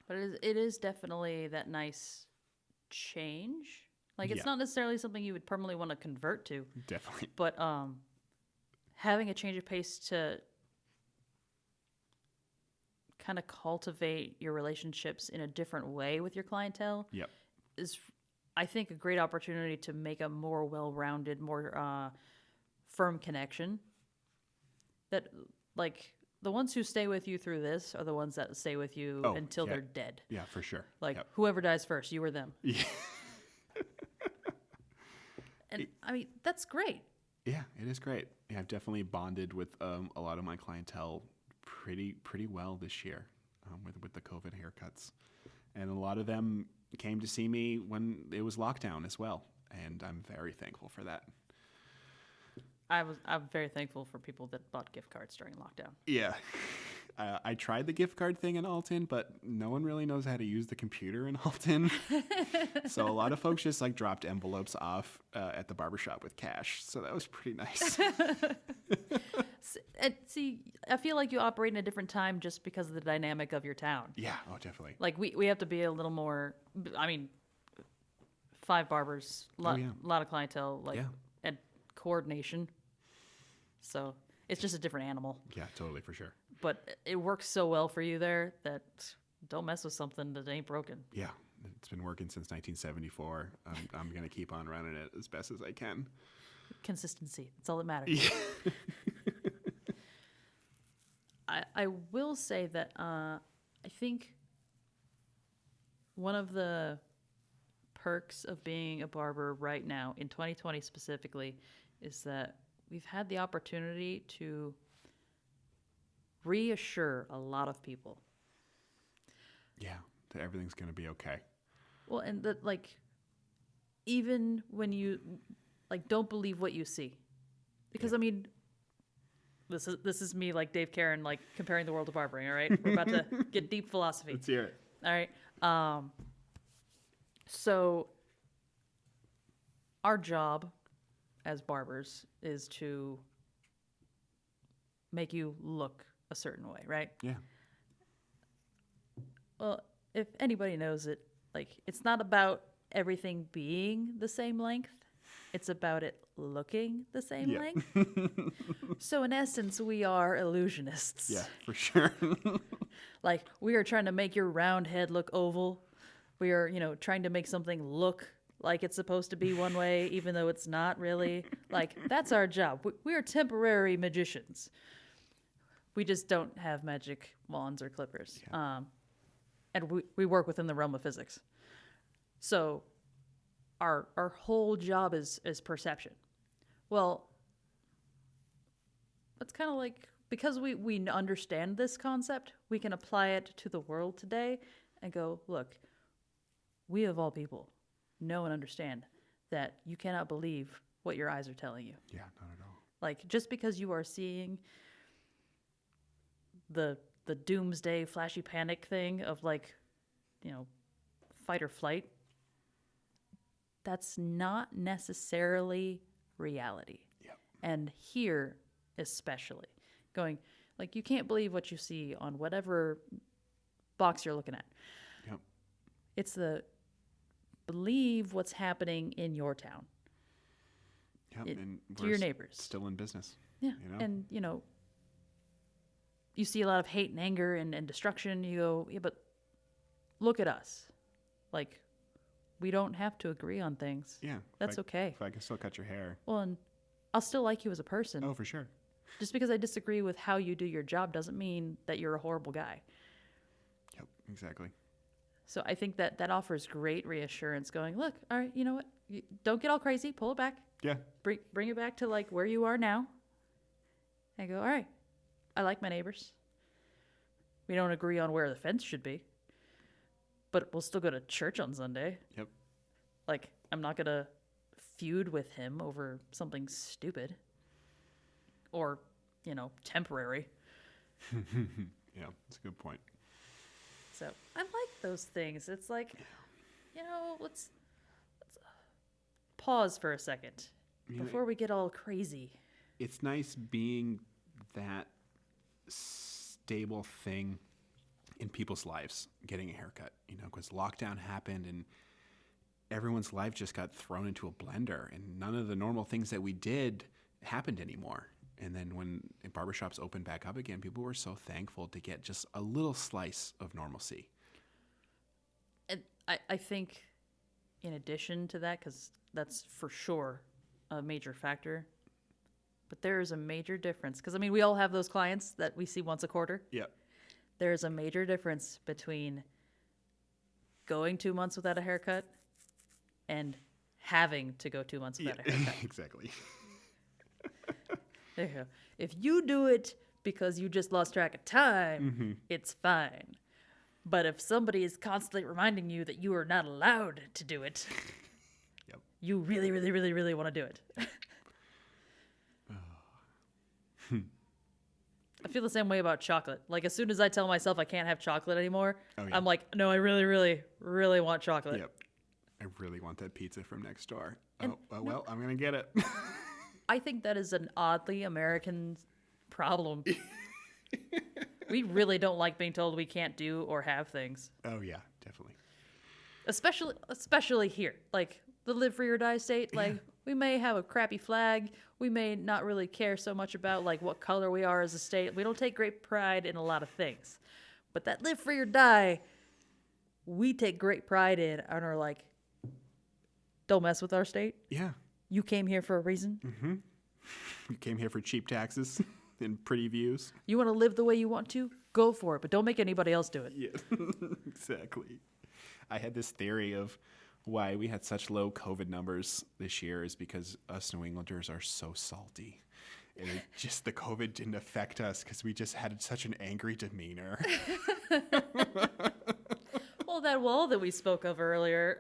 But it is definitely that nice change. Like it's Yeah. not necessarily something you would permanently want to convert to, Definitely. but having a change of pace to kind of cultivate your relationships in a different way with your clientele Yep. is, I think, a great opportunity to make a more well-rounded, more firm connection. That, like, the ones who stay with you through this are the ones that stay with you Oh, until yeah. they're dead. Yeah, for sure. Like, Yep. whoever dies first, you or them. Yeah. And, I mean, that's great. Yeah, it is great. Yeah, I've definitely bonded with a lot of my clientele pretty well this year with the COVID haircuts, and a lot of them came to see me when it was lockdown as well, and I'm very thankful for that. I'm very thankful for people that bought gift cards during lockdown. Yeah. I tried the gift card thing in Alton, but no one really knows how to use the computer in Alton. So a lot of folks just like dropped envelopes off at the barbershop with cash. So that was pretty nice. See, I feel like you operate in a different time just because of the dynamic of your town. Yeah, oh, definitely. Like we have to be a little more. I mean, 5 barbers, Oh, yeah. lot of clientele, like Yeah. and coordination. So it's just a different animal. Yeah, totally, for sure. But it works so well for you there that don't mess with something that ain't broken. Yeah, it's been working since 1974. I'm going to keep on running it as best as I can. Consistency. That's all that matters. Yeah. I will say that I think one of the perks of being a barber right now, in 2020 specifically, is that we've had the opportunity to reassure a lot of people. Yeah, that everything's going to be okay. Well, and that, like, even when you, like, don't believe what you see. Because, Yeah. I mean, this is me, like Dave Karen, like, comparing the world to barbering, all right? We're about to get deep philosophy. Let's hear it. All right. So our job as barbers is to make you look a certain way, right? Yeah. Well, if anybody knows it, like, it's not about everything being the same length. It's about it looking the same Yeah. length. So in essence, we are illusionists. Yeah, for sure. Like, we are trying to make your round head look oval. We are, trying to make something look like it's supposed to be one way, even though it's not really. Like, that's our job. We are temporary magicians. We just don't have magic wands or clippers. Yeah. And we work within the realm of physics. So our whole job is perception. Well, it's kind of like, because we understand this concept, we can apply it to the world today and go, look, we of all people know and understand that you cannot believe what your eyes are telling you. Yeah, not at all. Like, just because you are seeing the doomsday flashy panic thing of, like, fight or flight, that's not necessarily reality. Yep. And here especially, going, like, you can't believe what you see on whatever box you're looking at. Yep. It's the believe what's happening in your town. Yep. And To we're your neighbors. still in business. Yeah. And you see a lot of hate and anger and destruction. You go, yeah, but look at us. Like, we don't have to agree on things. Yeah. That's okay. If I can still cut your hair. Well, and I'll still like you as a person. Oh, for sure. Just because I disagree with how you do your job doesn't mean that you're a horrible guy. Yep, exactly. So I think that offers great reassurance, going, look, all right, you know what? Don't get all crazy. Pull it back. Yeah. Bring it back to like where you are now. And go, all right, I like my neighbors. We don't agree on where the fence should be, but we'll still go to church on Sunday. Yep. Like, I'm not going to feud with him over something stupid or, temporary. Yeah, that's a good point. So I like those things. It's like, let's pause for a second before we get all crazy. It's nice being that stable thing in people's lives, getting a haircut, because lockdown happened and everyone's life just got thrown into a blender and none of the normal things that we did happened anymore. And then when barbershops opened back up again, people were so thankful to get just a little slice of normalcy. And I think in addition to that, because that's for sure a major factor, but there is a major difference. Because, we all have those clients that we see once a quarter. Yep. There's a major difference between going 2 months without a haircut and having to go 2 months without a haircut. Exactly. There you go. If you do it because you just lost track of time, it's fine. But if somebody is constantly reminding you that you are not allowed to do it, yep. You really, really, really, really want to do it. I feel the same way about chocolate. Like, as soon as I tell myself I can't have chocolate anymore, I'm like, no, I really, really, really want chocolate. Yep. I really want that pizza from next door. I'm going to get it. I think that is an oddly American problem. We really don't like being told we can't do or have things. Oh, yeah, definitely. Especially here. Like, the live free or die state, like, we may have a crappy flag. We may not really care so much about, like, what color we are as a state. We don't take great pride in a lot of things. But that live free or die, we take great pride in and are like, don't mess with our state. Yeah. You came here for a reason. Mm-hmm. You came here for cheap taxes and pretty views. You want to live the way you want to? Go for it, but don't make anybody else do it. Yeah, exactly. I had this theory of why we had such low COVID numbers this year is because us New Englanders are so salty. And the COVID didn't affect us because we just had such an angry demeanor. Well, that wall that we spoke of earlier,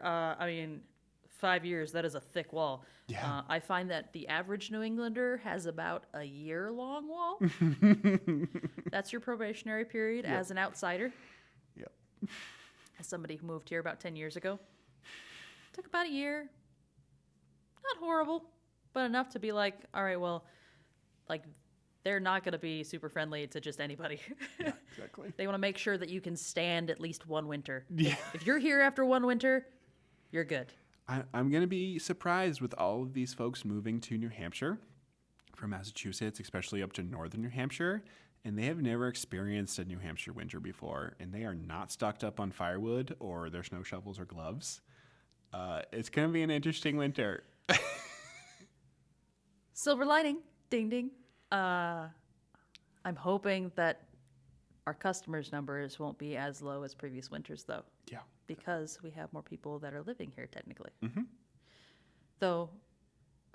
5 years, that is a thick wall. Yeah. I find that the average New Englander has about a year-long wall. That's your probationary period as an outsider. Yep. As somebody who moved here about 10 years ago. Took about a year. Not horrible, but enough to be like, all right, well, like, they're not going to be super friendly to just anybody. Yeah, exactly. They want to make sure that you can stand at least one winter. Yeah. If you're here after one winter, you're good. I'm going to be surprised with all of these folks moving to New Hampshire from Massachusetts, especially up to northern New Hampshire, and they have never experienced a New Hampshire winter before, and they are not stocked up on firewood or their snow shovels or gloves. It's going to be an interesting winter. Silver lining. Ding, ding. I'm hoping that our customers' numbers won't be as low as previous winters, though. Yeah. Because we have more people that are living here, technically. Mm-hmm. Though,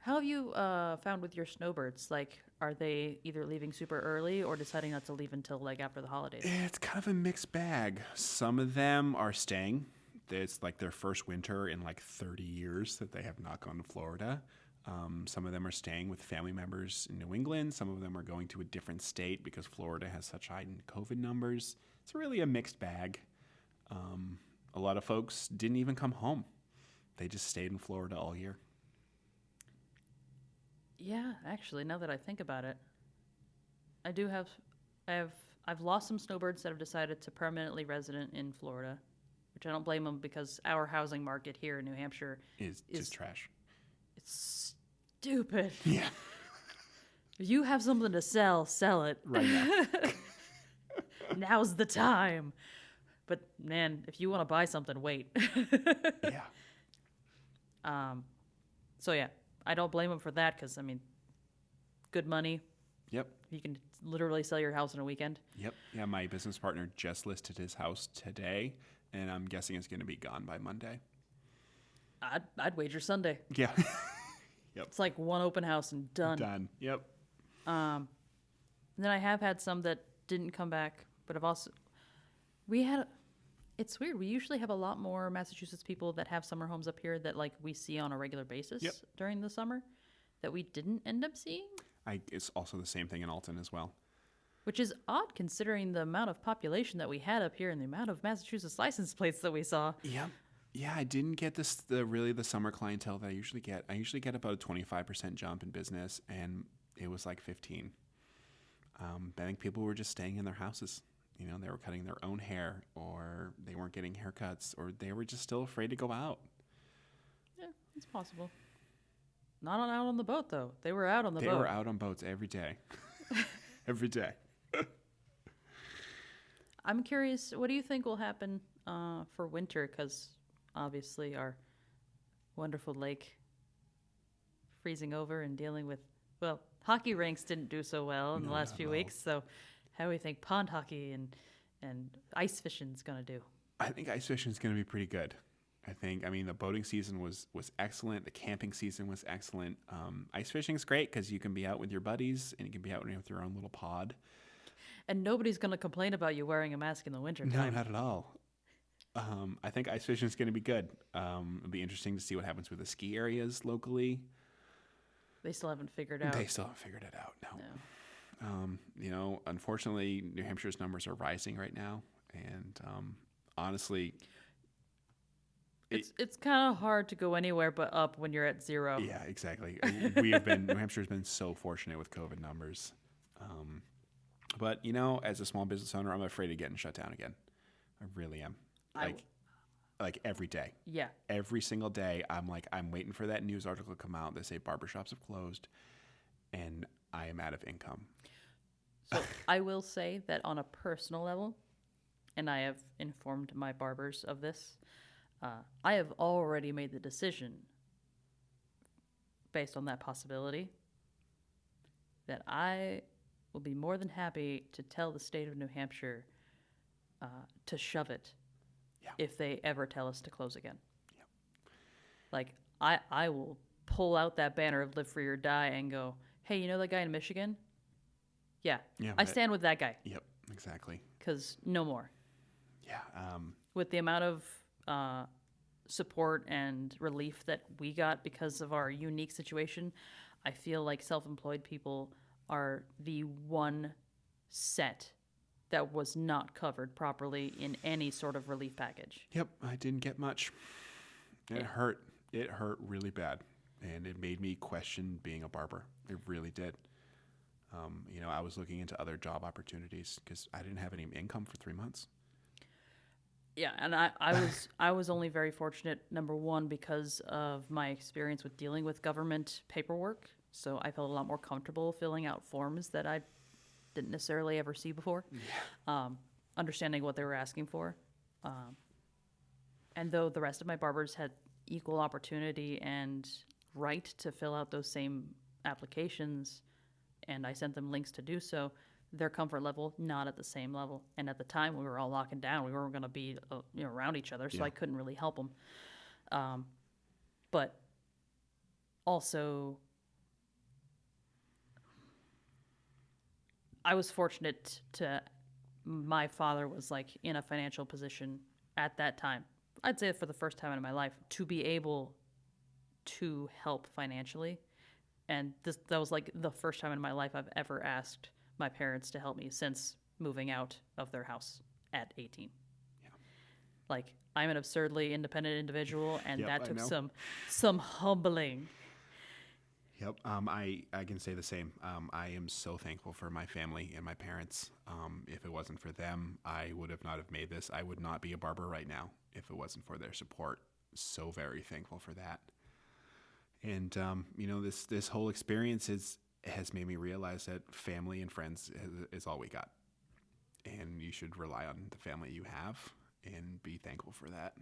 how have you found with your snowbirds? Like, are they either leaving super early or deciding not to leave until, like, after the holidays? It's kind of a mixed bag. Some of them are staying. It's like their first winter in like 30 years that they have not gone to Florida. Some of them are staying with family members in New England. Some of them are going to a different state because Florida has such high COVID numbers. It's really a mixed bag. A lot of folks didn't even come home. They just stayed in Florida all year. Yeah, actually, now that I think about it, I've lost some snowbirds that have decided to permanently resident in Florida, which I don't blame them because our housing market here in New Hampshire is just trash. It's stupid. Yeah. If you have something to sell it. Right now. Now's the time. But man, if you want to buy something, wait. Yeah. So yeah, I don't blame them for that because, good money. Yep. You can literally sell your house in a weekend. Yep. Yeah, my business partner just listed his house today, and I'm guessing it's going to be gone by Monday. I'd wager Sunday. Yeah. Yep. It's like one open house and done. Done. Yep. And then I have had some that didn't come back, but I've also we had. It's weird. We usually have a lot more Massachusetts people that have summer homes up here that like we see on a regular basis Yep. during the summer that we didn't end up seeing, It's also the same thing in Alton as well. which is odd considering the amount of population that we had up here and the amount of Massachusetts license plates that we saw. Yep. Yeah, I didn't get the summer clientele that I usually get. I usually get about a 25% jump in business, and it was like 15. I think people were just staying in their houses. You know, they were cutting their own hair, or they weren't getting haircuts, or they were just still afraid to go out. Yeah, it's possible. Not out on the boat though. They were out on the boat. They were out on boats every day. Every day. I'm curious, what do you think will happen for winter? Because obviously our wonderful lake freezing over and dealing with, well, hockey rinks didn't do so well in the last few weeks. So how do we think pond hockey and ice fishing is going to do? I think ice fishing is going to be pretty good. I mean, the boating season was excellent. The camping season was excellent. Ice fishing is great because you can be out with your buddies and you can be out with your own little pod. And nobody's going to complain about you wearing a mask in the winter No, time. not at all. I think ice fishing is going to be good. It'll be interesting to see what happens with the ski areas locally. They still haven't figured out. They still haven't figured it out. No. No. You know, unfortunately, New Hampshire's numbers are rising right now, and honestly, It's kind of hard to go anywhere but up when you're at zero. yeah, exactly. New Hampshire's been so fortunate with COVID numbers, but you know, as a small business owner, I'm afraid of getting shut down again. I really am. Like every day. Yeah. Every single day, I'm waiting for that news article to come out that say barbershops have closed, and I am out of income. So I will say that on a personal level, and I have informed my barbers of this, I have already made the decision based on that possibility that I will be more than happy to tell the state of New Hampshire to shove it if they ever tell us to close again. Yep. Like, I will pull out that banner of Live Free or Die and go, hey, you know that guy in Michigan? Yeah, I stand with that guy. Yep, exactly. Because no more. Yeah. With the amount of support and relief that we got because of our unique situation, I feel like self-employed people are the one set that was not covered properly in any sort of relief package. Yep, I didn't get much. It hurt. It hurt really bad, and it made me question being a barber. It really did. You know, I was looking into other job opportunities because I didn't have any income for 3 months. Yeah, and I was only very fortunate, number one, because of my experience with dealing with government paperwork. So I felt a lot more comfortable filling out forms that I didn't necessarily ever see before, understanding what they were asking for. And though the rest of my barbers had equal opportunity and right to fill out those same applications, and I sent them links to do so, their comfort level not at the same level. And at the time, we were all locking down. We weren't going to be around each other, so I couldn't really help them. But also, I was fortunate to, my father was like in a financial position at that time, I'd say for the first time in my life, to be able to help financially. And that was like the first time in my life I've ever asked my parents to help me since moving out of their house at 18. Yeah. Like, I'm an absurdly independent individual, and that took I know. some humbling. Yep. I can say the same. I am so thankful for my family and my parents. If it wasn't for them, I would have not have made this. I would not be a barber right now if it wasn't for their support. So very thankful for that. And you know, this whole experience has made me realize that family and friends is all we got, and you should rely on the family you have and be thankful for that.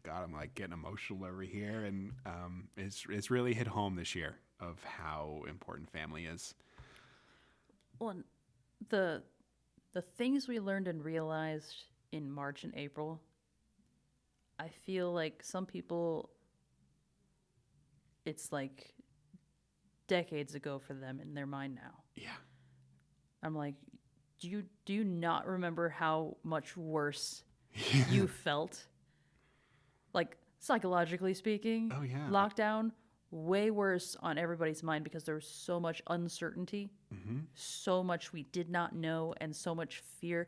God, I'm like getting emotional over here, and it's really hit home this year of how important family is. Well, the things we learned and realized in March and April, I feel like some people it's like decades ago for them in their mind now. Yeah. I'm like, do you not remember how much worse you felt? Like, psychologically speaking, Oh, yeah. lockdown, way worse on everybody's mind because there was so much uncertainty, so much we did not know, and so much fear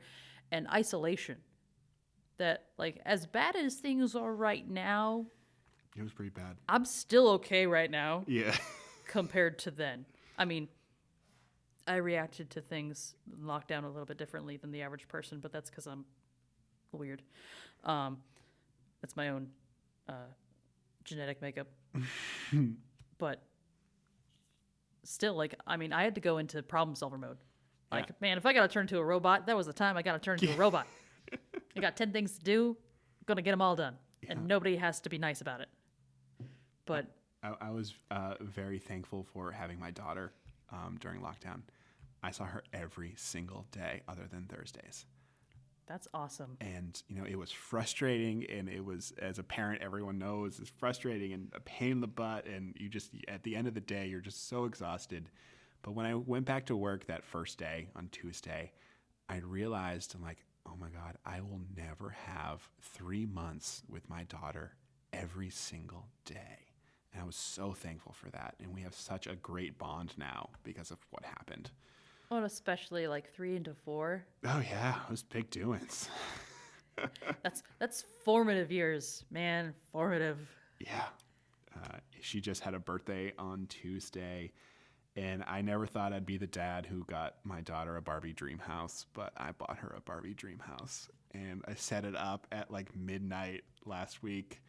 and isolation that, like, as bad as things are right now, It was pretty bad. I'm still okay right now Yeah. compared to then. I mean, I reacted to things in lockdown a little bit differently than the average person, but that's because I'm weird. That's my own genetic makeup. But still, like, I mean, I had to go into problem solver mode. Like, Yeah. man, if I got to turn into a robot, that was the time I got to turn into a robot. I got 10 things to do, gonna get them all done. And nobody has to be nice about it. But I was very thankful for having my daughter during lockdown. I saw her every single day other than Thursdays. that's awesome. And, you know, it was frustrating, and it was, as a parent, everyone knows, it's frustrating and a pain in the butt. And you just, at the end of the day, you're just so exhausted. But when I went back to work that first day on Tuesday, I realized, I'm like, oh my God, I will never have 3 months with my daughter every single day. And I was so thankful for that. And we have such a great bond now because of what happened. Oh, and especially like 3 into 4. Oh yeah, it was big doings. That's formative years, man. Formative. Yeah. She just had a birthday on Tuesday, and I never thought I'd be the dad who got my daughter a Barbie dream house, but I bought her a Barbie dream house, and I set it up at like midnight last week,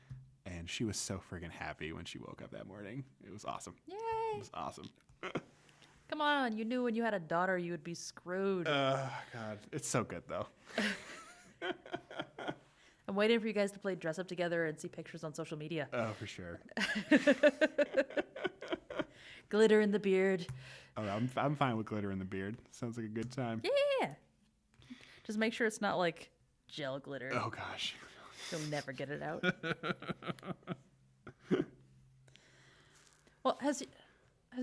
and she was so friggin' happy when she woke up that morning. It was awesome. Yay! It was awesome. Come on, you knew when you had a daughter you would be screwed. God, it's so good though. I'm waiting for you guys to play dress up together and see pictures on social media. Oh, for sure. Glitter in the beard. Oh, I'm fine with glitter in the beard. Sounds like a good time. Yeah. Just make sure it's not like gel glitter. Oh gosh. You'll never get it out. Well, has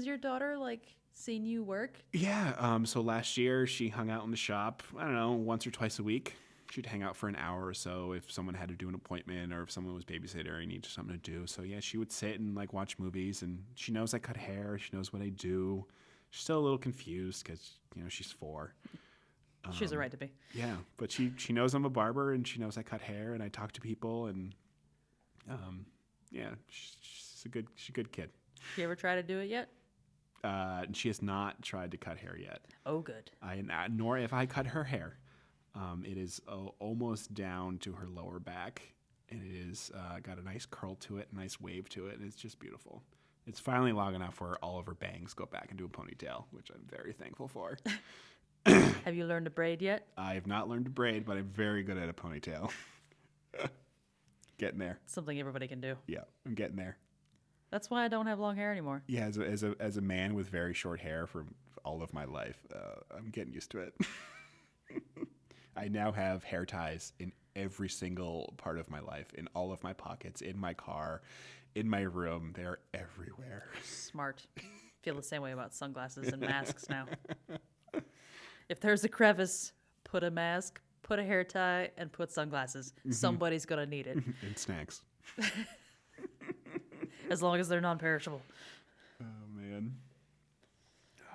your daughter like seen you work? Yeah. So last year she hung out in the shop, I don't know, once or twice a week. She'd hang out for an hour or so if someone had to do an appointment or if someone was babysitter and needed something to do. So yeah, she would sit and like watch movies, and she knows I cut hair. She knows what I do. She's still a little confused because, you know, she's 4. She has a right to be. Yeah, but she knows I'm a barber, and she knows I cut hair and I talk to people, and yeah, she's a good kid. You ever try to do it yet? And she has not tried to cut hair yet. Oh, good. Nor if I cut her hair. It is almost down to her lower back, and it is got a nice curl to it, a nice wave to it, and it's just beautiful. It's finally long enough where all of her bangs go back into a ponytail, which I'm very thankful for. Have you learned to braid yet? I have not learned to braid, but I'm very good at a ponytail. Getting there. Something everybody can do. Yeah, I'm getting there. That's why I don't have long hair anymore. Yeah, as a man with very short hair for all of my life, I'm getting used to it. I now have hair ties in every single part of my life, in all of my pockets, in my car, in my room. They're everywhere. Smart. Feel the same way about sunglasses and masks now. If there's a crevice, put a mask, put a hair tie, and put sunglasses. Somebody's going to need it. And snacks. As long as they're non-perishable. Oh, man.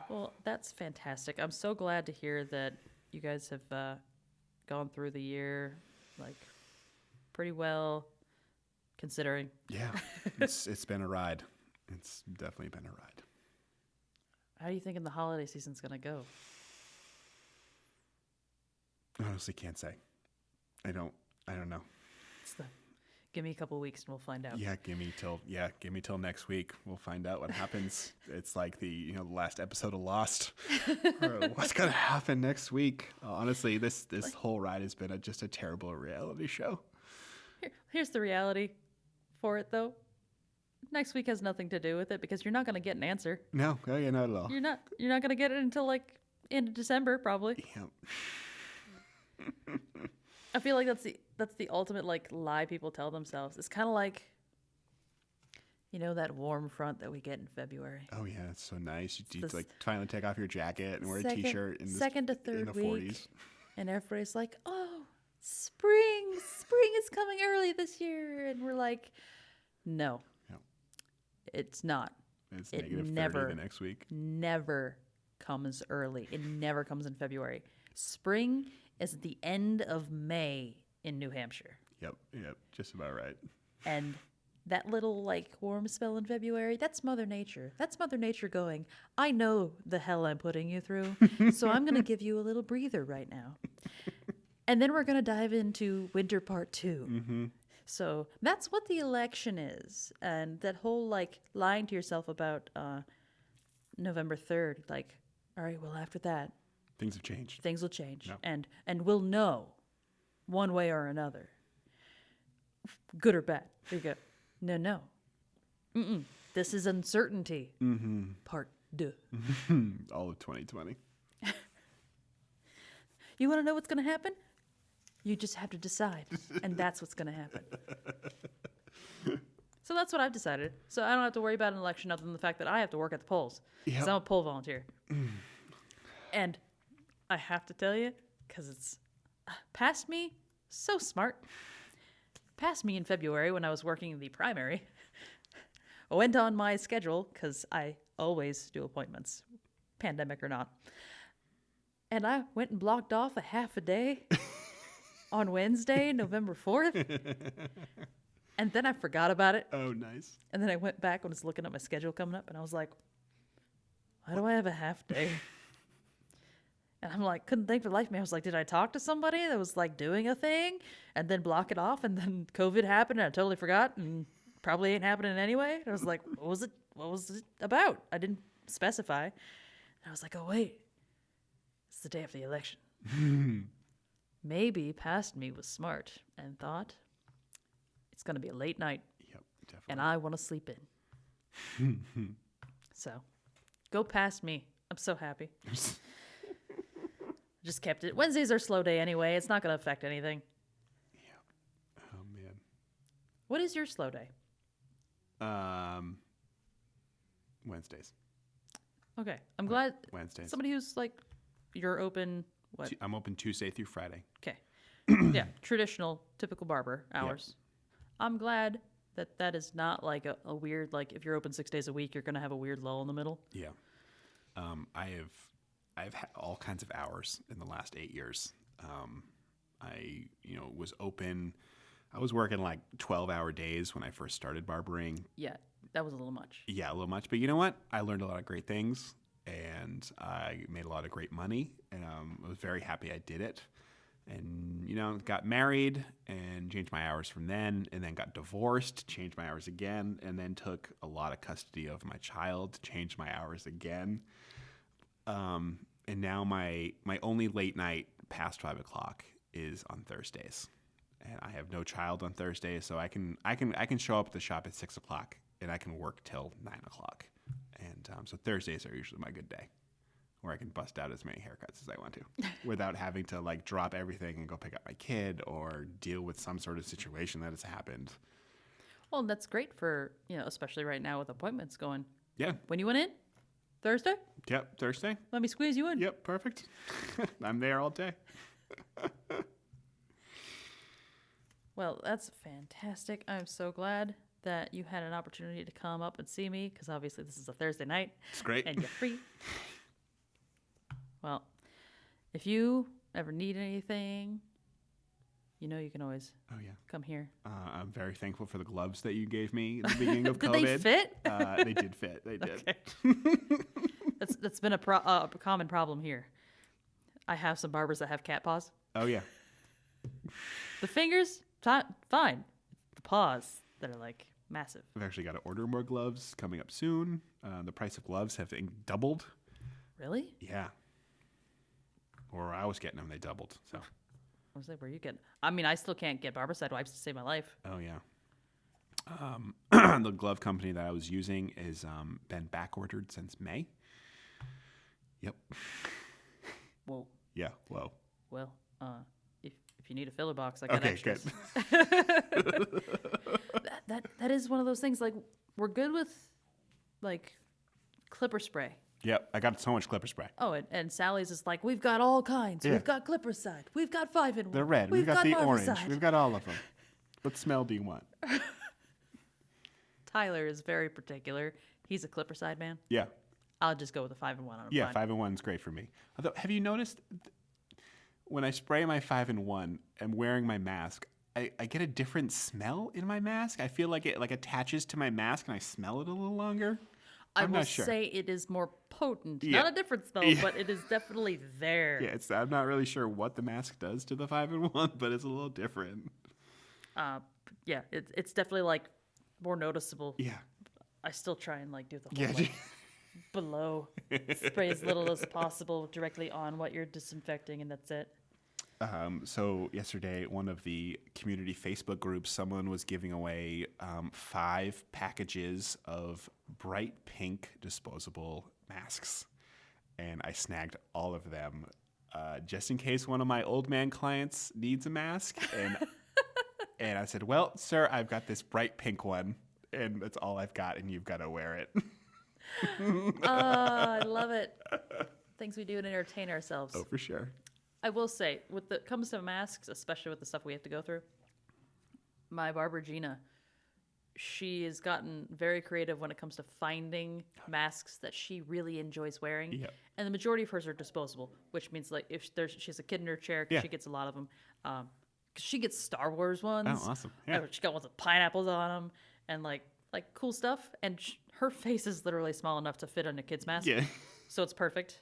Well, that's fantastic. I'm so glad to hear that you guys have gone through the year like pretty well, considering. Yeah, it's been a ride. It's definitely been a ride. How do you think the holiday season's going to go? Honestly, can't say. I don't know. Give me a couple weeks and we'll find out. Yeah, give me till next week. We'll find out what happens. It's like the last episode of Lost. What's gonna happen next week? Honestly, this whole ride has been just a terrible reality show. Here's the reality for it, though. Next week has nothing to do with it because you're not going to get an answer. No, not at all. You're not going to get it until like end of December, probably. Yeah. I feel like that's the ultimate like lie people tell themselves. It's kind of like You know that warm front that we get in February? Oh yeah, it's so nice. You this like finally take off your jacket and wear a second- t-shirt in second to in third the week. 40s. And everybody's like, oh, spring is coming early this year. And we're like, no, Yep. it's not. It's It negative 30 never- the next week. Never comes early. It never comes in February. Spring is at the end of May in New Hampshire. Yep, just about right. And that little like warm spell in February, that's Mother Nature. That's Mother Nature going, I know the hell I'm putting you through, so I'm going to give you a little breather right now. And then we're going to dive into winter part 2. Mm-hmm. So that's what the election is. And that whole like lying to yourself about November 3rd, like, all right, well, after that, Things have changed. things will change. Yep. And we'll know one way or another, good or bad. There you go. No. Mm-mm. This is uncertainty. Mm-hmm. Part 2. All of 2020. You want to know what's going to happen? You just have to decide. And that's what's going to happen. So that's what I've decided. So I don't have to worry about an election other than the fact that I have to work at the polls. Because Yep. I'm a poll volunteer. And I have to tell you, because it's past me, so smart. Past me in February when I was working the primary. I went on my schedule because I always do appointments, pandemic or not. And I went and blocked off a half a day on Wednesday, November 4th. And then I forgot about it. Oh, nice. And then I went back and was looking at my schedule coming up, and I was like, why do I have a half day? And I'm like, couldn't think for the life of me. I was like, did I talk to somebody that was like doing a thing and then block it off? And then COVID happened and I totally forgot and probably ain't happening anyway. And I was like, what was it about? I didn't specify. And I was like, oh, wait, it's the day of the election. Maybe past me was smart and thought it's going to be a late night Yep, definitely. and I want to sleep in. So go past me. I'm so happy. Just kept it. Wednesdays are slow day anyway. It's not going to affect anything. Oh, man. What is your slow day? Wednesdays. Okay. I'm glad Wednesdays. somebody who's like, you're open, what? I'm open Tuesday through Friday. Okay. Yeah. Traditional, typical barber hours. I'm glad that is not like a weird, like if you're open 6 days a week, you're going to have a weird lull in the middle. Yeah. I've had all kinds of hours in the last 8 years. I was open. I was working like 12-hour days when I first started barbering. Yeah. That was a little much. Yeah, a little much. But you know what? I learned a lot of great things, and I made a lot of great money, and I was very happy I did it. And, got married and changed my hours from then, and then got divorced, changed my hours again, and then took a lot of custody of my child, changed my hours again. And now my only late night past 5 o'clock is on Thursdays, and I have no child on Thursdays, so I can show up at the shop at 6 o'clock, and I can work till 9 o'clock. And so Thursdays are usually my good day, where I can bust out as many haircuts as I want to, without having to like drop everything and go pick up my kid or deal with some sort of situation that has happened. Well, that's great for, especially right now with appointments going. Yeah. When you went in? Thursday? Yep. Thursday. Let me squeeze you in. Yep. Perfect. I'm there all day. Well, that's fantastic. I'm so glad that you had an opportunity to come up and see me because obviously this is a Thursday night. It's great. And you're free. Well, if you ever need anything, you can always come here. I'm very thankful for the gloves that you gave me at the beginning of Did COVID. they fit? They did fit. They did. Okay. That's been a common problem here. I have some barbers that have cat paws. Oh, yeah. The fingers, fine. The paws that are like massive. I've actually got to order more gloves coming up soon. The price of gloves have doubled. Really? Yeah. Or I was getting them, they doubled. So. I was like, where are you getting? I mean, I still can't get Barbicide wipes to save my life. Oh, yeah. The glove company that I was using is been back ordered since May. Yep. Whoa. Yeah. Whoa. Well, if you need a filler box, I got Okay. extras. Good. That is one of those things. Like We're good with like clipper spray. Yep, I got so much clipper spray. Oh, and Sally's is like, we've got all kinds. Yeah. We've got clipper side. We've got 5-in-1. The red. We've got the orange. We've got all of them. What smell do you want? Tyler is very particular. He's a clipper side man. Yeah. I'll just go with the 5-in-1 on a Yeah, 5-in-1 is great for me. Although, have you noticed when I spray my 5-in-1 and wearing my mask, I get a different smell in my mask? I feel like it like attaches to my mask and I smell it a little longer. I'm not sure. Say it is more potent. Yeah. Not a different smell, but it is definitely there. Yeah, I'm not really sure what the mask does to the 5-in-1, but it's a little different. Yeah, it's definitely like more noticeable. Yeah. I still try and like do the whole like, below, spray as little as possible directly on what you're disinfecting, and that's it. So yesterday, one of the community Facebook groups, someone was giving away 5 packages of bright pink disposable masks, and I snagged all of them just in case one of my old man clients needs a mask. And I said, "Well, sir, I've got this bright pink one, and that's all I've got, and you've got to wear it." I love it. Things we do to entertain ourselves. Oh, for sure. I will say, comes to masks, especially with the stuff we have to go through, my barber Gina, she has gotten very creative when it comes to finding masks that she really enjoys wearing. Yep. And the majority of hers are disposable, which means like if she has a kid in her chair, Yeah. she gets a lot of them. 'Cause she gets Star Wars ones. Oh, awesome. Yeah. She got ones with pineapples on them and like cool stuff. And her face is literally small enough to fit on a kid's mask. Yeah. So it's perfect.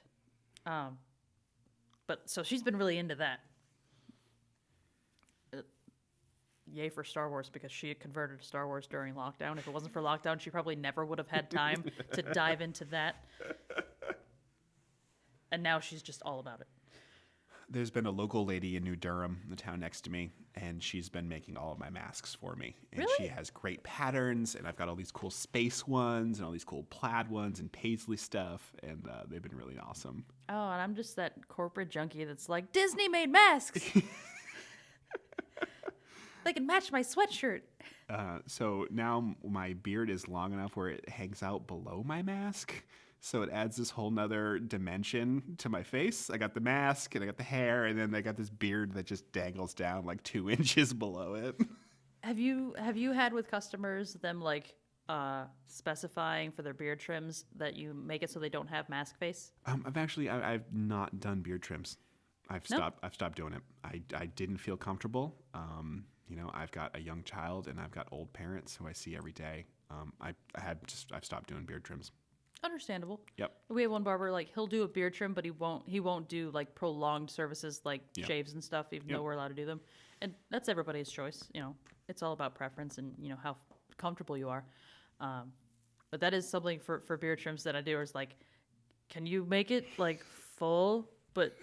But so she's been really into that. Yay for Star Wars, because she had converted to Star Wars during lockdown. If it wasn't for lockdown, she probably never would have had time to dive into that. And now she's just all about it. There's been a local lady in New Durham, the town next to me, and she's been making all of my masks for me. And Really? she has great patterns, and I've got all these cool space ones and all these cool plaid ones and paisley stuff, and they've been really awesome. Oh, and I'm just that corporate junkie that's like, Disney made masks. They can match my sweatshirt. So now my beard is long enough where it hangs out below my mask. So it adds this whole nother dimension to my face. I got the mask and I got the hair, and then I got this beard that just dangles down like 2 inches below it. Have you had with customers them like specifying for their beard trims that you make it so they don't have mask face? I've not done beard trims. I've stopped doing it. I didn't feel comfortable. I've got a young child and I've got old parents who I see every day. I've stopped doing beard trims. Understandable. Yep. We have one barber, like he'll do a beard trim, but he won't do like prolonged services like shaves and stuff, even though we're allowed to do them. And that's everybody's choice. It's all about preference and how comfortable you are. But that is something for beard trims that I do. Is like, can you make it like full, but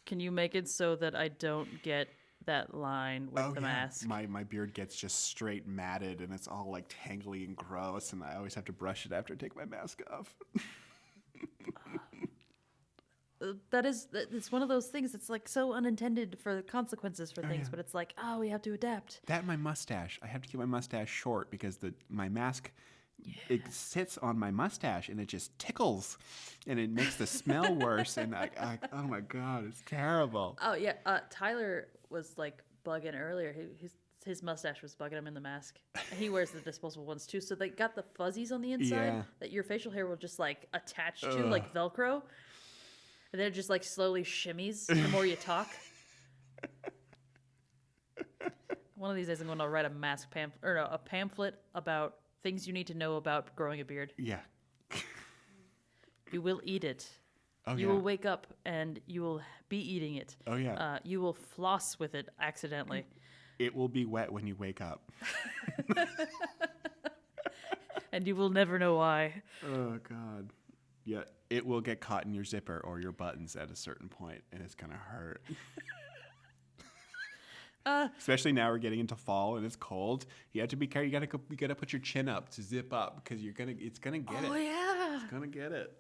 can you make it so that I don't get that line with the mask? My beard gets just straight matted and it's all like tangly and gross, and I always have to brush it after I take my mask off. It's one of those things. It's like so unintended for consequences for things, but it's like, we have to adapt. That and my mustache. I have to keep my mustache short because my mask it sits on my mustache and it just tickles and it makes the smell worse. And oh my God, it's terrible. Oh yeah. Tyler was like bugging earlier. His mustache was bugging him in the mask. And he wears the disposable ones too. So they got the fuzzies on the inside that your facial hair will just like attach to like Velcro. And then it just like slowly shimmies the more you talk. One of these days I'm going to write a pamphlet about things you need to know about growing a beard. Yeah. You will eat it. Oh, you will wake up and you will be eating it. Oh, yeah. You will floss with it accidentally. It will be wet when you wake up. And you will never know why. Oh, God. Yeah, it will get caught in your zipper or your buttons at a certain point, and it's going to hurt. Especially now we're getting into fall and it's cold. You have to be careful. You gotta put your chin up to zip up because it's gonna get it. Oh yeah, it's gonna get it.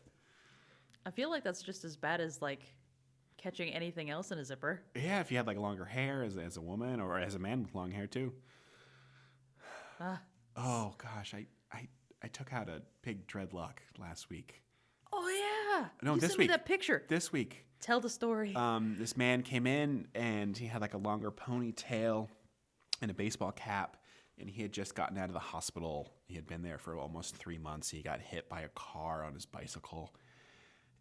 I feel like that's just as bad as like catching anything else in a zipper. Yeah, if you had like longer hair as a woman or as a man with long hair too. Oh gosh, I took out a pig dreadlock last week. Oh yeah. No, You this sent me week. that picture. This week. Tell the story. This man came in and he had like a longer ponytail and a baseball cap, and he had just gotten out of the hospital. He had been there for almost 3 months. He got hit by a car on his bicycle,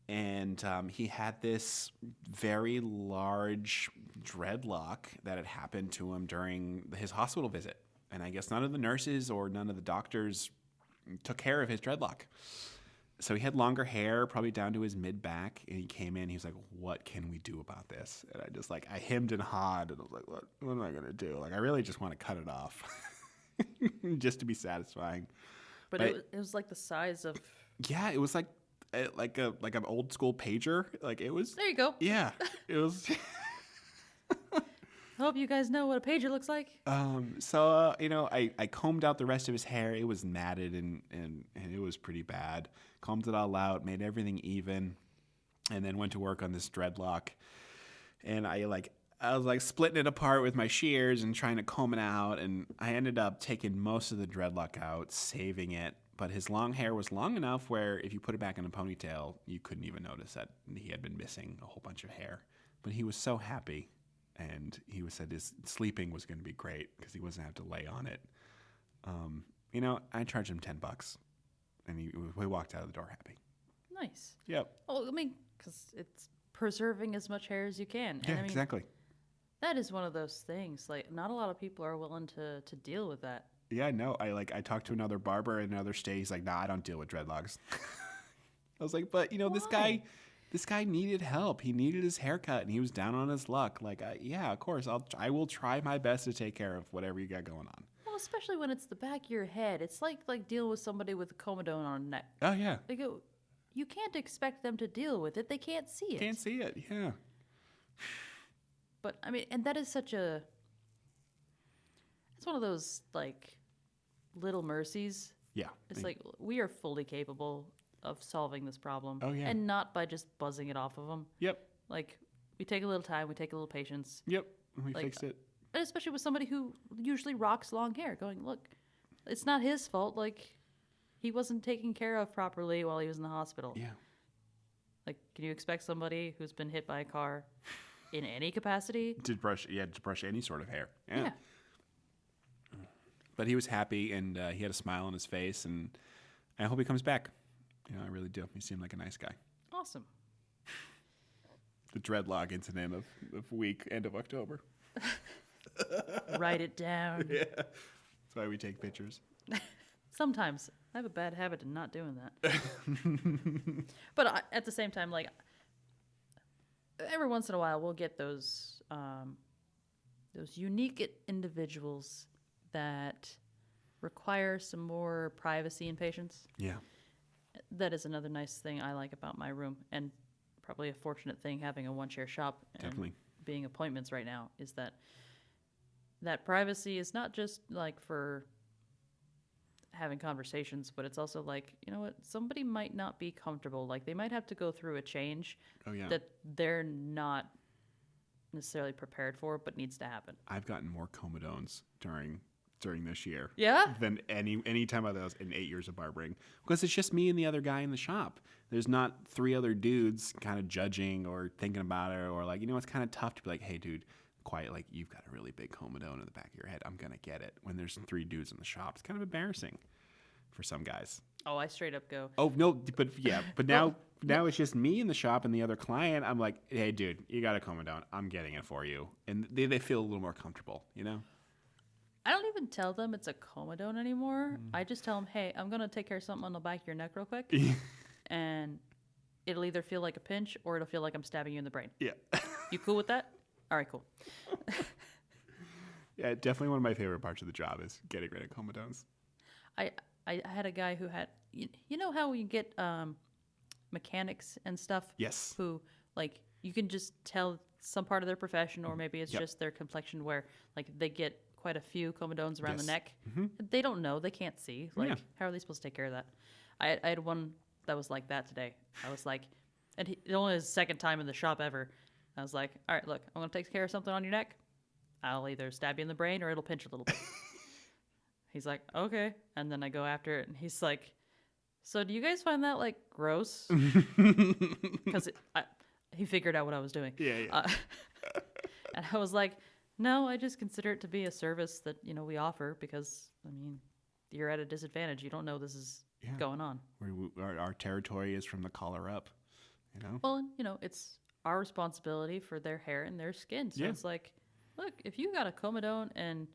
and he had this very large dreadlock that had happened to him during his hospital visit. And I guess none of the nurses or none of the doctors took care of his dreadlock. So he had longer hair, probably down to his mid-back, and he came in, he was like, what can we do about this? And I hemmed and hawed, and I was like, what am I going to do? Like, I really just want to cut it off just to be satisfying. But it was like the size of... Yeah, it was like an old school pager. Like, it was... There you go. Yeah, it was... I hope you guys know what a pager looks like. I combed out the rest of his hair. It was matted and it was pretty bad. Combed it all out, made everything even, and then went to work on this dreadlock. And I was splitting it apart with my shears and trying to comb it out, and I ended up taking most of the dreadlock out, saving it. But his long hair was long enough where if you put it back in a ponytail, you couldn't even notice that he had been missing a whole bunch of hair. But he was so happy. And he said his sleeping was going to be great because he wasn't going to have to lay on it. I charged him $10, and he walked out of the door happy. Nice. Yep. Well, I mean, because it's preserving as much hair as you can. Yeah, And I mean, exactly. that is one of those things. Like, not a lot of people are willing to deal with that. Yeah, no. I talked to another barber in another state. He's like, nah, I don't deal with dreadlocks. I was like, but Why? This guy needed help. He needed his haircut, and he was down on his luck. Like, yeah, of course, I will try my best to take care of whatever you got going on. Well, especially when it's the back of your head. It's like dealing with somebody with a comedone on a neck. Oh yeah, Like, you can't expect them to deal with it. They can't see it. can't see it. Yeah, But I mean, and that is such a. It's one of those like little mercies. yeah. It's like we are fully capable of solving this problem. Oh, yeah. And not by just buzzing it off of them. Yep, Like, we take a little time, we take a little patience. yep. We Like, fixed it. And especially with somebody who usually rocks long hair, going, look, it's not his fault. Like, he wasn't taken care of properly while he was in the hospital. Yeah. Like, can you expect somebody who's been hit by a car in any capacity? To brush any sort of hair. Yeah. Yeah. But he was happy, and he had a smile on his face, and I hope he comes back. I really do. He seemed like a nice guy. Awesome. The dreadlock incident of week end of October. Write it down. Yeah. That's why we take pictures. Sometimes. I have a bad habit of not doing that. But at the same time, like, every once in a while, we'll get those unique individuals that require some more privacy and patience. Yeah. That is another nice thing I like about my room, and probably a fortunate thing having a one-chair shop and Definitely. being appointments right now is that privacy is not just like for having conversations, but it's also like, you know what, somebody might not be comfortable. Like, they might have to go through a change Oh yeah. that they're not necessarily prepared for, but needs to happen. I've gotten more comedones during this year. Yeah? Than any time of those in 8 years of barbering, because it's just me and the other guy in the shop. There's not 3 other dudes kind of judging or thinking about it, or like, it's kind of tough to be like, hey dude, quiet, like, you've got a really big comedone in the back of your head, I'm gonna get it, when there's 3 dudes in the shop. It's kind of embarrassing for some guys. Oh, I straight up go, Oh no, but now it's just me in the shop and the other client. I'm like, hey dude, you got a comedone, I'm getting it for you, and they feel a little more comfortable. I don't even tell them it's a comedone anymore. I just tell them, hey, I'm going to take care of something on the back of your neck real quick. And it'll either feel like a pinch or it'll feel like I'm stabbing you in the brain. Yeah. You cool with that? All right, cool. Yeah, definitely one of my favorite parts of the job is getting rid of comedones. I had a guy who had, you know how you get mechanics and stuff? Yes. Who, like, you can just tell some part of their profession, or maybe it's Yep. just their complexion, where, like, they get quite a few comedones around the Yes. neck. Mm-hmm. They don't know. They can't see. Like, Yeah. how are they supposed to take care of that? I had one that was like that today. I was like, and it only his second time in the shop ever. I was like, all right, look, I'm going to take care of something on your neck. I'll either stab you in the brain or it'll pinch a little bit. He's like, okay. And then I go after it, and he's like, so do you guys find that, like, gross? Because he figured out what I was doing. Yeah. And I was like, no, I just consider it to be a service that, we offer because, I mean, you're at a disadvantage. You don't know this is going on. Our territory is from the collar up, Well, it's our responsibility for their hair and their skin. So it's like, look, if you got a comedone and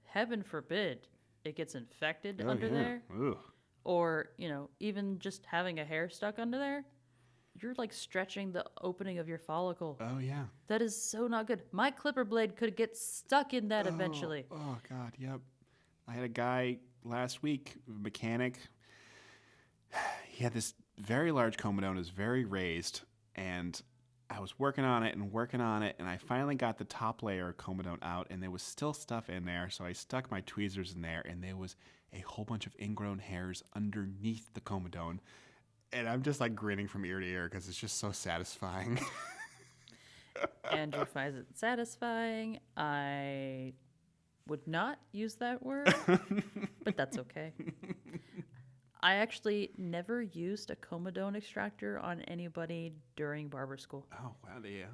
heaven forbid it gets infected under there, or, even just having a hair stuck under there, you're like stretching the opening of your follicle. Oh, yeah. That is so not good. My clipper blade could get stuck in that eventually. Oh, God, yep. I had a guy last week, mechanic. He had this very large comedone, it was very raised, and I was working on it, and I finally got the top layer of comedone out, and there was still stuff in there, so I stuck my tweezers in there, and there was a whole bunch of ingrown hairs underneath the comedone, and I'm just like grinning from ear to ear because it's just so satisfying. Andrew finds it satisfying. I would not use that word, but that's okay. I actually never used a comedone extractor on anybody during barber school. Oh, wow, yeah.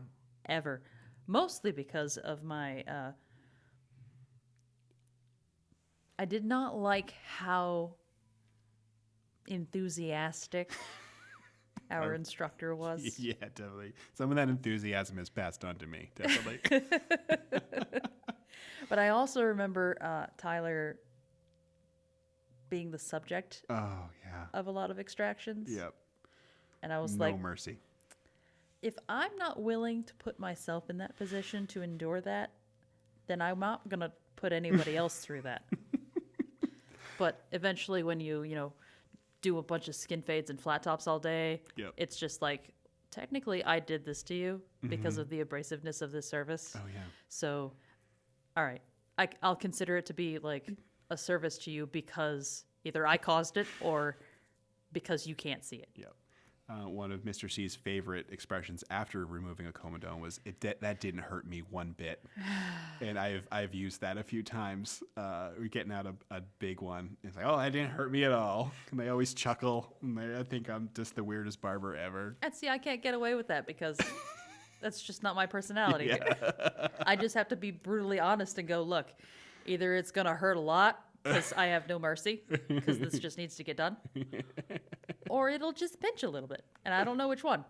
Ever. Mostly because of my... I did not like how enthusiastic our instructor was. Yeah, definitely. Some of that enthusiasm is passed on to me, definitely. But I also remember Tyler being the subject of a lot of extractions. Yep. And I was no like, mercy. If I'm not willing to put myself in that position to endure that, then I'm not going to put anybody else through that. But eventually when you do a bunch of skin fades and flat tops all day, it's just like, technically I did this to you because of the abrasiveness of this service. Oh, yeah. So, all right, I'll consider it to be like a service to you because either I caused it or because you can't see it. Yep. One of Mr. C's favorite expressions after removing a comedone was, that didn't hurt me one bit. And I've used that a few times. We're getting out a big one. It's like, oh, that didn't hurt me at all. And they always chuckle. And I think I'm just the weirdest barber ever. And see, I can't get away with that because that's just not my personality. Yeah. I just have to be brutally honest and go, look, either it's going to hurt a lot because I have no mercy because this just needs to get done, or it'll just pinch a little bit. And I don't know which one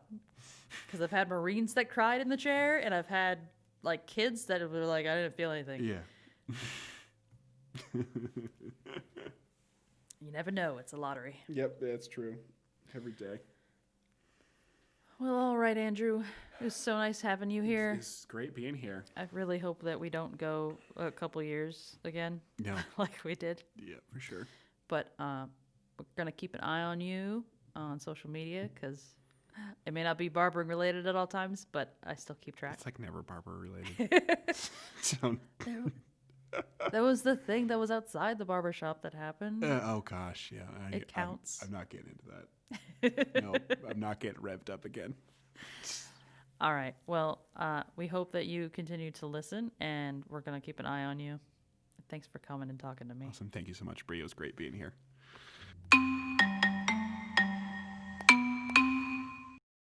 because I've had Marines that cried in the chair and I've had like kids that were like, I didn't feel anything. Yeah. You never know. It's a lottery. Yep, that's true. Every day. Well, all right, Andrew. It was so nice having you here. It's great being here. I really hope that we don't go a couple years again. No. Like we did. Yeah, for sure. But we're going to keep an eye on you on social media because it may not be barbering related at all times, but I still keep track. It's like never barber related. So... That was the thing that was outside the barbershop that happened. Oh, gosh, yeah. It counts. I'm not getting into that. No, I'm not getting revved up again. All right. Well, we hope that you continue to listen, and we're going to keep an eye on you. Thanks for coming and talking to me. Awesome. Thank you so much, Bree. It was great being here.